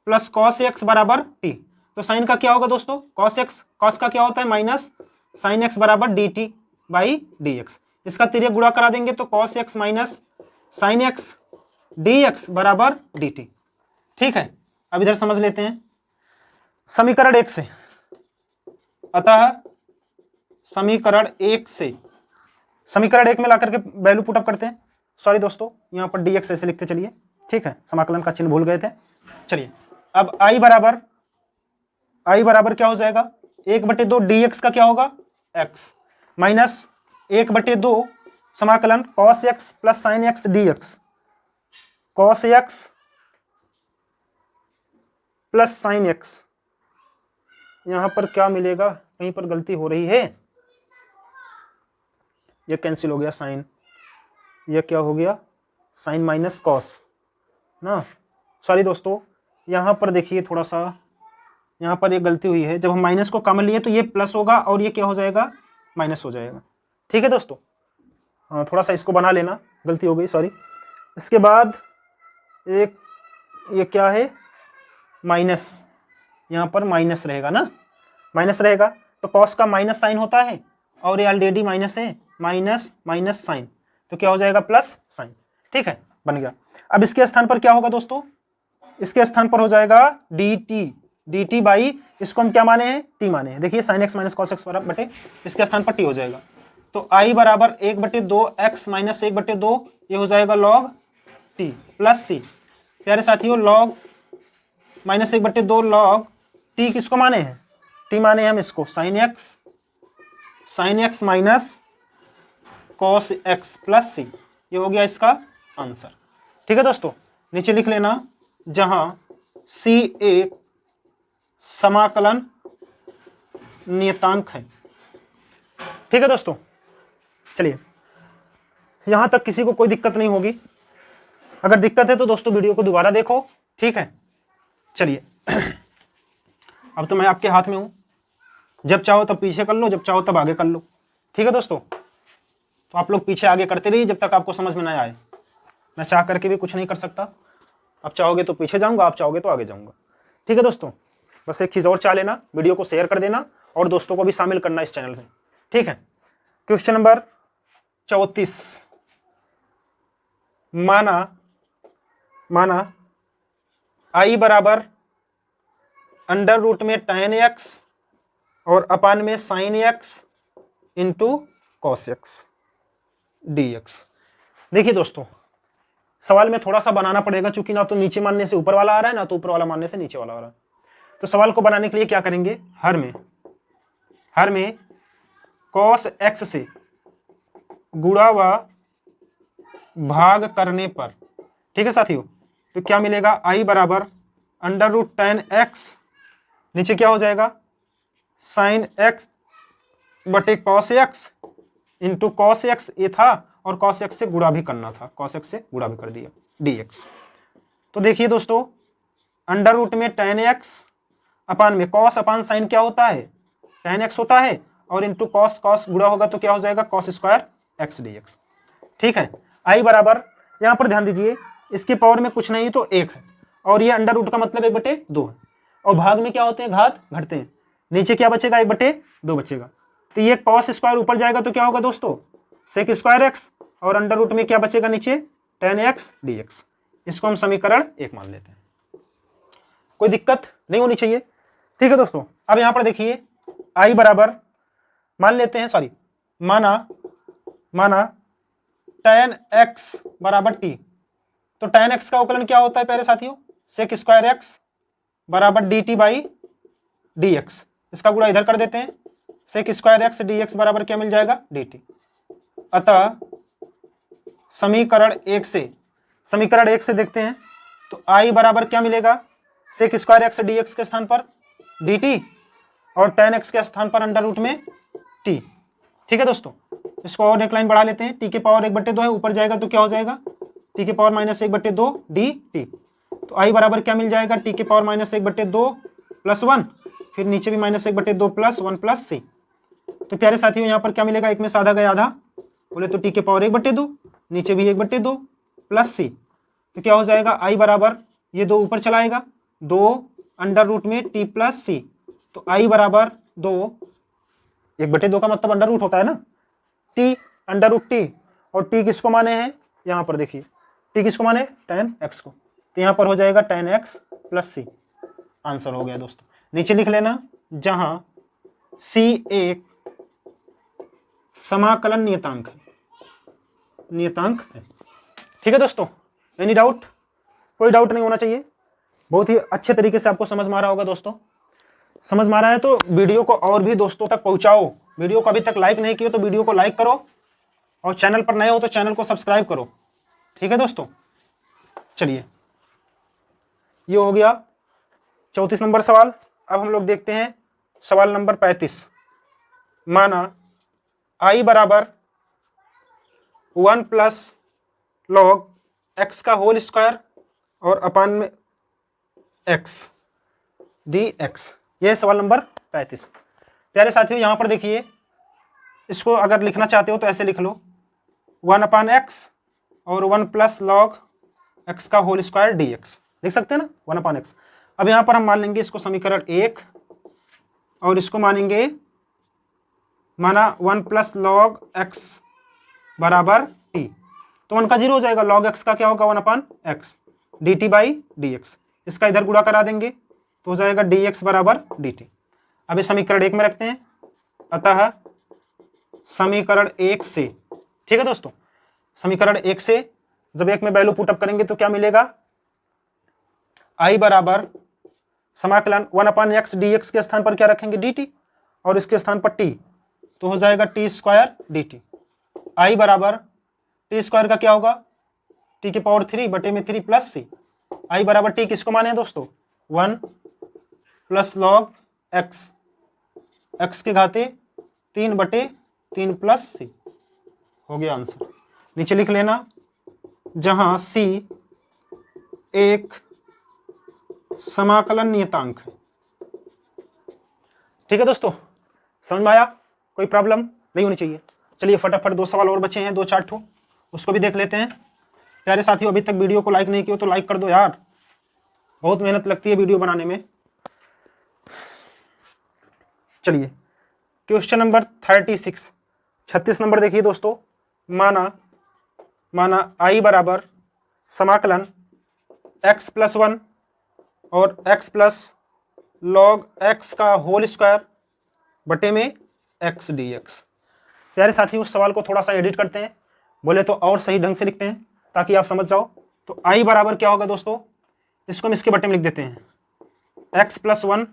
plus cos x बराबर t। तो sin का क्या होगा दोस्तों, cos x, cos का क्या होता है माइनस, sin x बराबर dt बाई dx। इसका तिर्यक गुणा करा देंगे तो cos x minus sin x dx बराबर dt। ठीक है, अब इधर समझ लेते हैं समीकरण 1 से। अतः समीकरण 1 से, समीकरण 1 में ला करके वैल्यू पुटअप करते हैं। सॉरी दोस्तों, यहाँ पर dx ऐसे लिखते चलिए, ठीक है, समाकलन का चिन्ह भूल गए थे। चलिए अब i बराबर क्या हो जाएगा, 1/2 dx का क्या होगा x माइनस 1/2 समाकलन cos x plus sin x dx, cos x plus sin x। यहां पर क्या मिलेगा, कहीं पर गलती हो रही है, ये कैंसिल हो गया साइन, ये क्या हो गया साइन माइनस कॉस ना, सॉरी दोस्तों, यहाँ पर देखिए थोड़ा सा यहाँ पर ये गलती हुई है, जब हम माइनस को कॉमन लिए तो ये प्लस होगा और ये क्या हो जाएगा माइनस हो जाएगा, ठीक है दोस्तों। हाँ थोड़ा सा इसको बना लेना, गलती हो गई सॉरी। इसके बाद एक ये क्या है माइनस, यहाँ पर माइनस रहेगा ना, माइनस रहेगा तो कॉस का माइनस साइन होता है और ये ऑलरेडी माइनस है, माइनस माइनस साइन तो क्या हो जाएगा प्लस साइन, ठीक है बन गया। अब इसके स्थान पर क्या होगा दोस्तों, इसके स्थान पर हो जाएगा dt बाई, इसको हम क्या माने हैं टी माने हैं, देखिए sign x minus cos x बटे, इसके स्थान पर टी हो जाएगा। तो i बराबर 1/2 x माइनस 1/2 ये हो जाएगा log t प्लस सी। प्यारे साथियों log माइनस 1/2 log t किसको माने हैं, t माने हैं हम इसको sine x minus cos x plus c, ये हो गया इसका आंसर, ठीक है दोस्तों। नीचे लिख लेना जहां c एक समाकलन नियतांक है, ठीक है दोस्तों। चलिए यहां तक किसी को कोई दिक्कत नहीं होगी, अगर दिक्कत है तो दोस्तों वीडियो को दोबारा देखो, ठीक है। चलिए अब तो मैं आपके हाथ में हूं, जब चाहो तब पीछे कर लो, जब चाहो तब आगे कर लो, ठीक है दोस्तों। तो आप लोग पीछे आगे करते रहिए जब तक आपको समझ में ना आए, मैं चाह करके भी कुछ नहीं कर सकता, आप चाहोगे तो पीछे जाऊंगा, आप चाहोगे तो आगे जाऊंगा, ठीक है दोस्तों। बस एक चीज़ और चाह लेना, वीडियो को शेयर कर देना और दोस्तों को भी शामिल करना इस चैनल में, ठीक है। क्वेश्चन नंबर 34, माना i बराबर अंडर रूट में tan x और अपान में sin x into cos x dx। देखिए दोस्तों सवाल में थोड़ा सा बनाना पड़ेगा, चूंकि ना तो नीचे मानने से ऊपर वाला आ रहा है, ना तो ऊपर वाला मानने से नीचे वाला आ रहा है। तो सवाल को बनाने के लिए क्या करेंगे, हर में cos x से गुणा व भाग करने पर, ठीक है साथियों, तो क्या मिलेगा i बराबर अंडर रूट tan x, नीचे क्या हो जाएगा sin x बटे cos x into cos x ये था और cos x से गुणा भी करना था, cos x से गुणा भी कर दिया dx। तो देखिए दोस्तों अंडर रूट में tan x अपान में cos अपान sin क्या होता है tan x होता है और इंटू cos गुणा होगा तो क्या हो जाएगा cos स्क्वायर x dx, ठीक है। i बराबर यहाँ पर ध्यान दीजिए, इसके पावर में कुछ नहीं तो 1 है और ये अंडर रूट का मतलब 1/2 है और भाग में क्या होते हैं घात घटते हैं, नीचे क्या बचेगा 1/2 बचेगा। तो ये cos स्क्वायर ऊपर जाएगा तो क्या होगा दोस्तों sec स्क्वायर x और अंडर रूट में क्या बचेगा नीचे tan x dx। इसको हम समीकरण 1 मान लेते हैं, कोई दिक्कत नहीं होनी चाहिए, ठीक है दोस्तों। अब यहां पर देखिए i बराबर मान लेते हैं, सॉरी माना tan x बराबर t, तो tan x का अवकलन क्या होता है प्यारे साथियों sec स्क्वायर x बराबर dt बाई dx, इसका गुणा इधर कर देते हैं, sec स्क्वायर x dx बराबर क्या मिल जाएगा dt। अतः समीकरण 1 से देखते हैं तो i बराबर क्या मिलेगा sec स्क्वायर x dx के स्थान पर dt और tan x के स्थान पर अंडर रूट में t, ठीक है दोस्तों। इसको और एक लाइन बढ़ा लेते हैं, t के पावर 1/2 है, ऊपर जाएगा तो क्या हो जाएगा t के पावर माइनस 1/2 dt। तो i बराबर क्या मिल जाएगा t के पावर माइनस 1/2 प्लस 1, फिर नीचे भी माइनस 1/2 प्लस 1 प्लस c। तो प्यारे साथियों यहाँ पर क्या मिलेगा, एक में साधा गया आधा, बोले तो t के पावर 1/2, नीचे भी 1/2 प्लस c, तो क्या हो जाएगा i बराबर ये 2 ऊपर चला आएगा 2 अंडर रूट में t प्लस c, तो i बराबर 2, 1/2 का मतलब अंडर रूट होता है ना, t अंडर रूट t और t किसको माने हैं यहाँ पर देखिए t किसको माने tan x को, तो यहाँ पर हो जाएगा tan x plus c, answer हो गया दोस्तों। नीचे लिख लेना जहां c एक समाकलन नियतांक है, नियतांक है। ठीक है दोस्तों, एनी डाउट? कोई डाउट नहीं होना चाहिए। बहुत ही अच्छे तरीके से आपको समझ में आ रहा होगा दोस्तों। समझ में आ रहा है तो वीडियो को और भी दोस्तों तक पहुंचाओ। वीडियो को अभी तक लाइक नहीं किया तो वीडियो को लाइक करो, और चैनल पर नए हो तो चैनल को सब्सक्राइब करो। ठीक है दोस्तों, चलिए ये हो गया 34 नंबर सवाल। अब हम लोग देखते हैं सवाल नंबर 35। माना I बराबर 1 प्लस लॉग x का होल स्क्वायर और अपान में x dx। यह है सवाल नंबर 35। प्यारे साथियों, यहां पर देखिए, इसको अगर लिखना चाहते हो तो ऐसे लिख लो, 1 अपान x और 1 प्लस लॉग x का होल स्क्वायर dx। लिख सकते हैं ना, 1 अपान x। अब यहां पर हम मान लेंगे इसको समीकरण 1, और इसको मानेंगे, माना 1 प्लस लॉग x बराबर t, तो 1 का 0 हो जाएगा। लॉग x का क्या होगा, 1 अपान x dt बाई dx। इसका इधर गुणा करा देंगे तो हो जाएगा dx बराबर dt। अब इस समीकरण 1 में रखते हैं, अतः समीकरण 1 से, ठीक है दोस्तों, समीकरण 1 से जब 1 में वैल्यू पुटअप करेंगे तो क्या मिलेगा, I बराबर समाकलन 1 अपान x dx के स्थान पर क्या रखेंगे, dt, और इसके स्थान पर t, तो हो जाएगा t स्क्वायर dt। I बराबर t स्क्वायर का क्या होगा, t के पावर 3 बटे में 3 प्लस c। I बराबर t किसको माने हैं दोस्तों, 1 प्लस लॉग x, x के घाते 3 बटे 3 प्लस c। हो गया आंसर। नीचे लिख लेना, जहां c एक समाकलन नियतांक है। ठीक है दोस्तों, समझ में आया? कोई प्रॉब्लम नहीं होनी चाहिए। चलिए फटाफट 2 सवाल और बचे हैं, 2-4 ठो, उसको भी देख लेते हैं। प्यारे साथियों, अभी तक वीडियो को लाइक नहीं किया तो लाइक कर दो यार, बहुत मेहनत लगती है वीडियो बनाने में। चलिए क्वेश्चन नंबर 36 नंबर देखिए दोस्तों। माना I बराबर समाकलन x प्लस 1 और x प्लस लॉग x का होल स्क्वायर बटे में x dx। प्यारे साथियों, उस सवाल को थोड़ा सा एडिट करते हैं, बोले तो और सही ढंग से लिखते हैं ताकि आप समझ जाओ। तो I बराबर क्या होगा दोस्तों, इसको हम इसके बटे में लिख देते हैं, x प्लस 1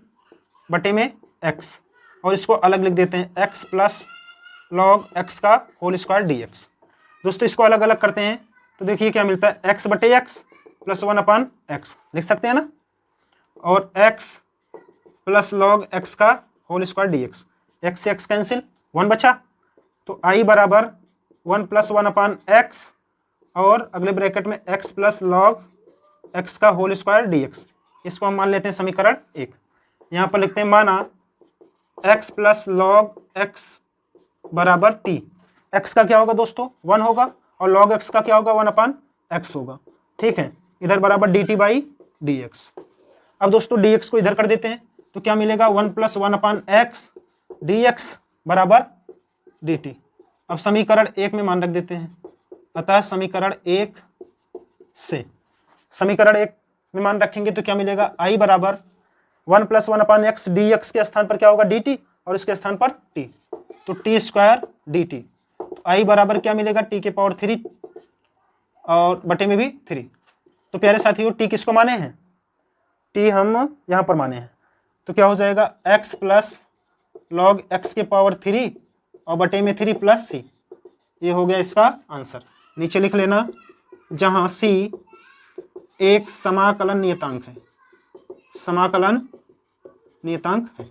बटे में x, और इसको अलग लिख देते हैं, x प्लस लॉग x का होल स्क्वायर dx। दोस्तों इसको अलग अलग करते हैं तो देखिए क्या मिलता है, x बटे x प्लस 1 अपान x लिख सकते हैं ना, और x प्लस लॉग x का होल स्क्वायर dx। x से x कैंसिल, 1 बचा, तो I बराबर 1 प्लस 1 अपान x और अगले ब्रैकेट में x प्लस लॉग x का होल स्क्वायर dx। इसको हम मान लेते हैं समीकरण 1। यहाँ पर लिखते हैं, माना x प्लस लॉग x बराबर t। x का क्या होगा दोस्तों, 1 होगा, और log x का क्या होगा, 1 अपान x होगा। ठीक है, इधर बराबर dt बाई dx। अब दोस्तों dx को इधर कर देते हैं तो क्या मिलेगा, 1 प्लस 1 अपान x dx बराबर dt। अब समीकरण 1 में मान रख देते हैं, अतः समीकरण 1 से समीकरण 1 में मान रखेंगे तो क्या मिलेगा, I बराबर 1 प्लस 1 अपान x dx के स्थान पर क्या होगा, dt, और इसके स्थान पर t, तो t स्क्वायर dt। तो I बराबर क्या मिलेगा, t के पावर 3 और बटे में भी 3। तो प्यारे साथियों, t किसको माने हैं, t हम यहाँ पर माने हैं, तो क्या हो जाएगा, x प्लस लॉग x के पावर 3 और बटे में 3 प्लस c। ये हो गया इसका आंसर। नीचे लिख लेना, जहां c एक समाकलन नियतांक है, समाकलन नियतांक है।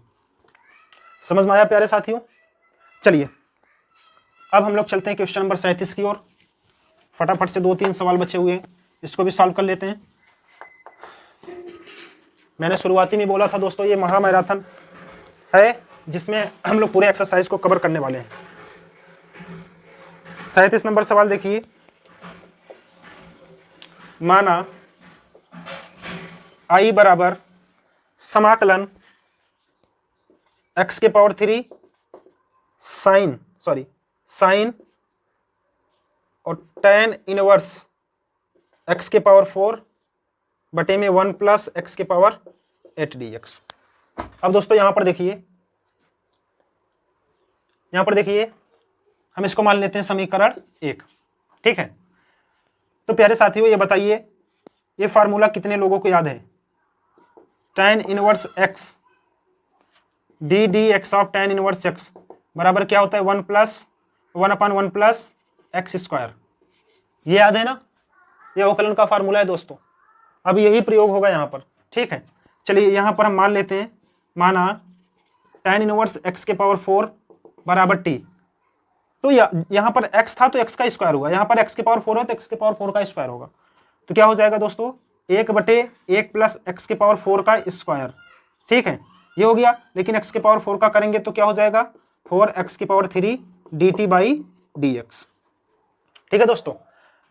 समझ में आया प्यारे साथियों? चलिए अब हम लोग चलते हैं क्वेश्चन नंबर 37 की ओर। फटाफट से 2-3 सवाल बचे हुए हैं, इसको भी सॉल्व कर लेते हैं। मैंने शुरुआती में बोला था दोस्तों, ये महा मैराथन है जिसमें हम लोग पूरे एक्सरसाइज को कवर करने वाले हैं। 37 नंबर सवाल देखिए, माना I बराबर समाकलन x के पावर 3 साइन और tan इनवर्स x के पावर 4 बटे में 1 प्लस x के पावर 8 dx। अब दोस्तों यहाँ पर देखिए हम इसको मान लेते हैं समीकरण 1। ठीक है, तो प्यारे साथियों ये बताइए, ये फार्मूला कितने लोगों को याद है? tan inverse x D D x of tan inverse x बराबर क्या होता है? 1 प्लस एक्स स्क्वायर। ये याद है ना? ये अवकलन का फार्मूला है दोस्तों। अब यही प्रयोग होगा यहाँ पर। ठीक है, चलिए यहाँ पर हम मान लेते हैं, माना tan इनवर्स x के पावर 4 बराबर t। तो यहाँ पर x था तो x का स्क्वायर होगा, यहाँ पर x के पावर 4 है तो x के पावर 4 का स्क्वायर होगा। तो क्या हो जाएगा दोस्तों? 1/1 प्लस x के पावर 4 का स्क्वायर। ठीक है, ये हो गया। लेकिन x के पावर 4 का करेंगे तो क्या हो जाएगा? 4x के पावर 3 dt बाई dx। ठीक है दोस्तों,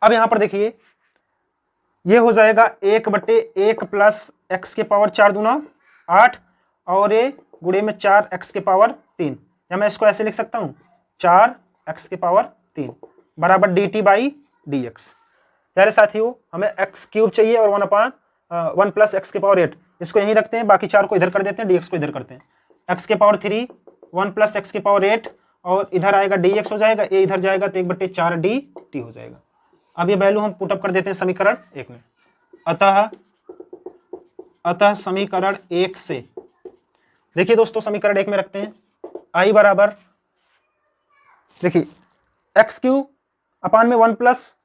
अब यहाँ पर देखिए, ये हो जाएगा 1/1 प्लस x के पावर 4 दूना 8 और ये गुणे में 4x के पावर 3, या मैं इसको ऐसे लिख सकता हूँ 4x के पावर 3 बराबर dt बाई dx। प्यारे साथियों, हमें x क्यूब चाहिए और 1 प्लस एक्स के पावर 8, इसको यहीं रखते हैं, बाकी 4 को इधर कर देते हैं, dx को इधर करते हैं। x के पावर 3 1 प्लस एक्स के पावर 8 और इधर आएगा dx हो जाएगा, ये इधर जाएगा तो 1/4 dt हो जाएगा। अब ये वैल्यू हम पुटअप कर देते हैं समीकरण 1 में। अतः समीकरण 1 से देखिए दोस्तों, समीकरण 1 में रखते हैं i बराबर, देखिए एक्स क्यूब अपान में 1 प्लस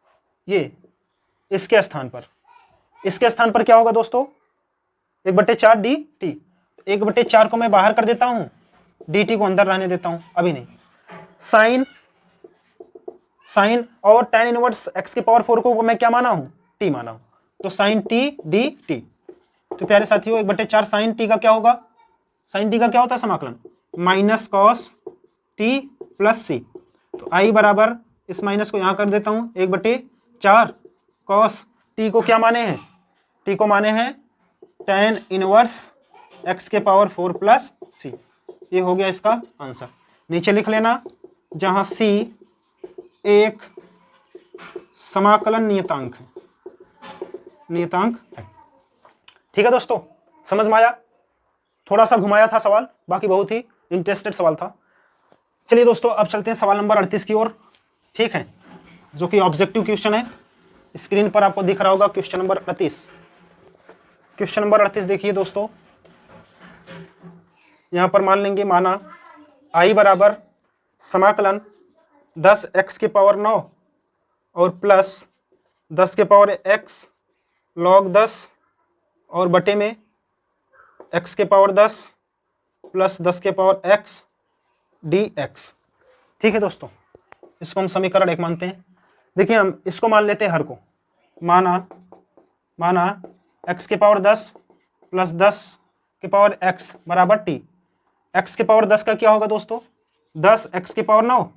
ये इसके स्थान पर क्या होगा दोस्तों? 1/4 dt। 1/4 को मैं बाहर कर देता हूं, dt को अंदर रहने देता हूं, अभी नहीं। साइन और tan इनवर्स x के पावर 4 को मैं क्या माना हूं? t माना हूं, तो साइन t dt। तो प्यारे साथियों 1/4 साइन t का क्या होगा? साइन t का क्या होता है समाकलन? Minus cos t plus c। तो i बराबर, इस माइनस को यहां कर देता हूं, 1/4 कॉस t को क्या माने हैं? t को माने हैं tan इनवर्स x के पावर 4 प्लस c। ये हो गया इसका आंसर। नीचे लिख लेना, जहां c एक समाकलन नियतांक है। ठीक है दोस्तों, समझ में आया? थोड़ा सा घुमाया था सवाल, बाकी बहुत ही इंटरेस्टेड सवाल था। चलिए दोस्तों, अब चलते हैं सवाल नंबर 38 की ओर। ठीक है, जो कि ऑब्जेक्टिव क्वेश्चन है। स्क्रीन पर आपको दिख रहा होगा क्वेश्चन नंबर 38। क्वेश्चन नंबर 38 देखिए दोस्तों, यहां पर मान लेंगे, माना i बराबर समाकलन 10x के पावर 9 और प्लस 10 के पावर x log 10 और बटे में x के पावर 10 प्लस 10 के पावर x dx। ठीक है दोस्तों, इसको हम समीकरण 1 मानते हैं। देखिए, हम इसको मान लेते हैं हर को। माना x के पावर 10 प्लस 10 के पावर x बराबर t। x के पावर 10 का क्या होगा दोस्तों? 10 x के पावर 9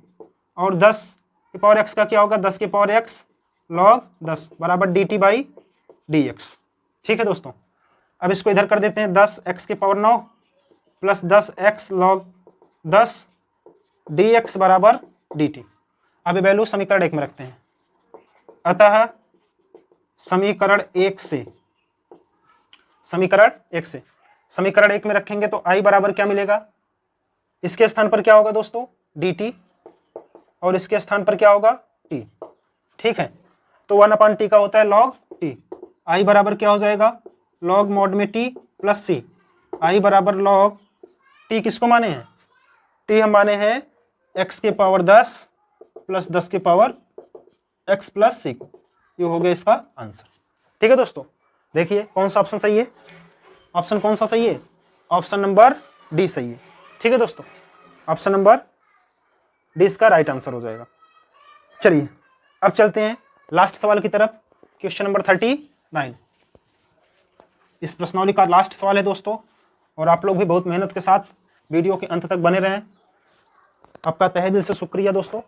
और 10 के पावर x का क्या होगा? 10 के पावर x log 10 बराबर dt बाई dx। ठीक है दोस्तों, अब इसको इधर कर देते हैं, 10 x के power 9 plus 10 x log 10 dx बराबर dt। अब ये वैल्यू समीकरण 1 में रखते हैं। अतः समीकरण 1 में रखेंगे तो i बराबर क्या मिलेगा? इसके स्थान पर क्या होगा दोस्तों? dt, और इसके स्थान पर क्या होगा? t। ठीक है, तो 1/t का होता है log t। i बराबर क्या हो जाएगा? log mod में t प्लस c। i बराबर log t किसको माने हैं? t हम माने हैं x के पावर 10 प्लस 10 के पावर x प्लस c को। ये हो गया इसका आंसर। ठीक है दोस्तों, देखिए कौन सा ऑप्शन सही है? ऑप्शन कौन सा सही है? ऑप्शन नंबर डी सही है। ठीक है दोस्तों, ऑप्शन नंबर डी इसका राइट आंसर हो जाएगा। चलिए अब चलते हैं लास्ट सवाल की तरफ, क्वेश्चन नंबर 39। इस प्रश्नावली का लास्ट सवाल है दोस्तों, और आप लोग भी बहुत मेहनत के साथ वीडियो के अंत तक बने रहें। आपका तहे दिल से शुक्रिया दोस्तों।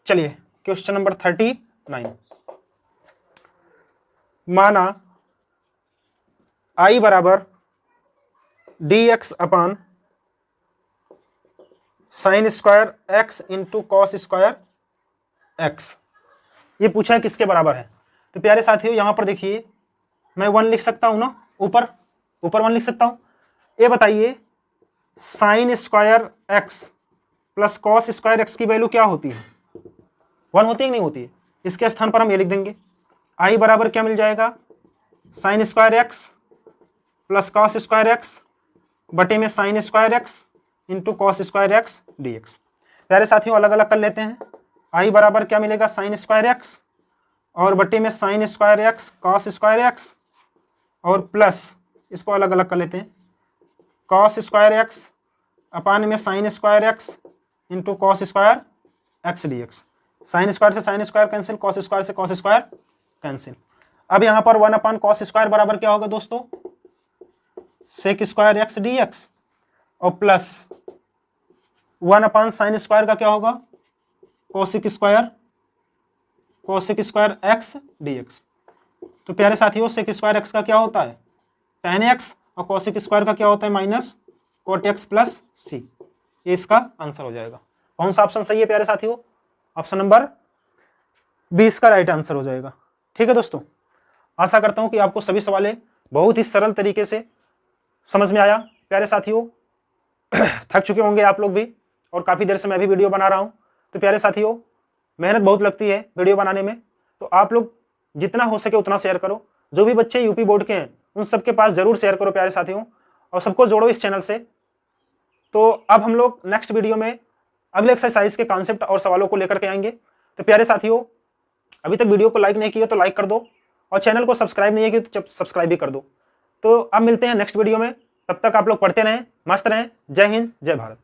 चलिए क्वेश्चन नंबर 39। माना i बराबर dx अपान sine square x into cos square x। ये पूछा है किसके बराबर है। तो प्यारे साथियों, यहां पर देखिए, मैं 1 लिख सकता हूं ना, ऊपर 1 लिख सकता हूं। ये बताइए, sine square x plus cos square x की वैल्यू क्या होती है? 1 होती है कि नहीं होती है। इसके स्थान पर हम ये लिख देंगे i बराबर क्या मिल जाएगा, sign square x plus cos square x बटे में sine square x into cos square x d x. प्यारे साथियों अलग अलग कर लेते हैं। i बराबर क्या मिलेगा, साइन स्क्वायर एक्स और बटे में sine square x cos square x और प्लस इसको अलग अलग कर लेते हैं, कॉस स्क्वायर एक्स अपान में sine square x into cos square x d x. Sine square से sine square cancel, cos square से कॉस स्क्वायर कैंसिल। अब यहाँ पर 1 अपान कॉस स्क्वायर बराबर क्या होगा दोस्तों, sec square x d x और प्लस 1 अपान साइन स्क्वायर का क्या होगा, cosec square x d x. तो प्यारे साथियों सेक स्क्वायर एक्स का क्या होता है, tan एक्स और कोसिक स्क्वायर का क्या होता है, minus cot x plus c. ये इसका आंसर हो जाएगा। कौन सा ऑप्शन सही है प्यारे साथियों, ऑप्शन नंबर 20 का राइट आंसर हो जाएगा। ठीक है दोस्तों, आशा करता हूं कि आपको सभी सवाल बहुत ही सरल तरीके से समझ में आया। प्यारे साथियों थक चुके होंगे आप लोग भी और काफ़ी देर से मैं भी वीडियो बना रहा हूँ। तो प्यारे साथियों मेहनत बहुत लगती है वीडियो बनाने में, तो आप लोग जितना हो सके उतना शेयर करो। जो भी बच्चे यूपी बोर्ड के हैं उन सबके पास जरूर शेयर करो प्यारे साथियों, और सबको जोड़ो इस चैनल से। तो अब हम लोग नेक्स्ट वीडियो में अगले एक्सरसाइज के कॉन्सेप्ट और सवालों को लेकर के आएंगे। तो प्यारे साथियों अभी तक वीडियो को लाइक नहीं किया तो लाइक कर दो, और चैनल को सब्सक्राइब नहीं किया तो सब्सक्राइब भी कर दो। तो अब मिलते हैं नेक्स्ट वीडियो में, तब तक आप लोग पढ़ते रहें, मस्त रहें। जय हिंद, जय भारत।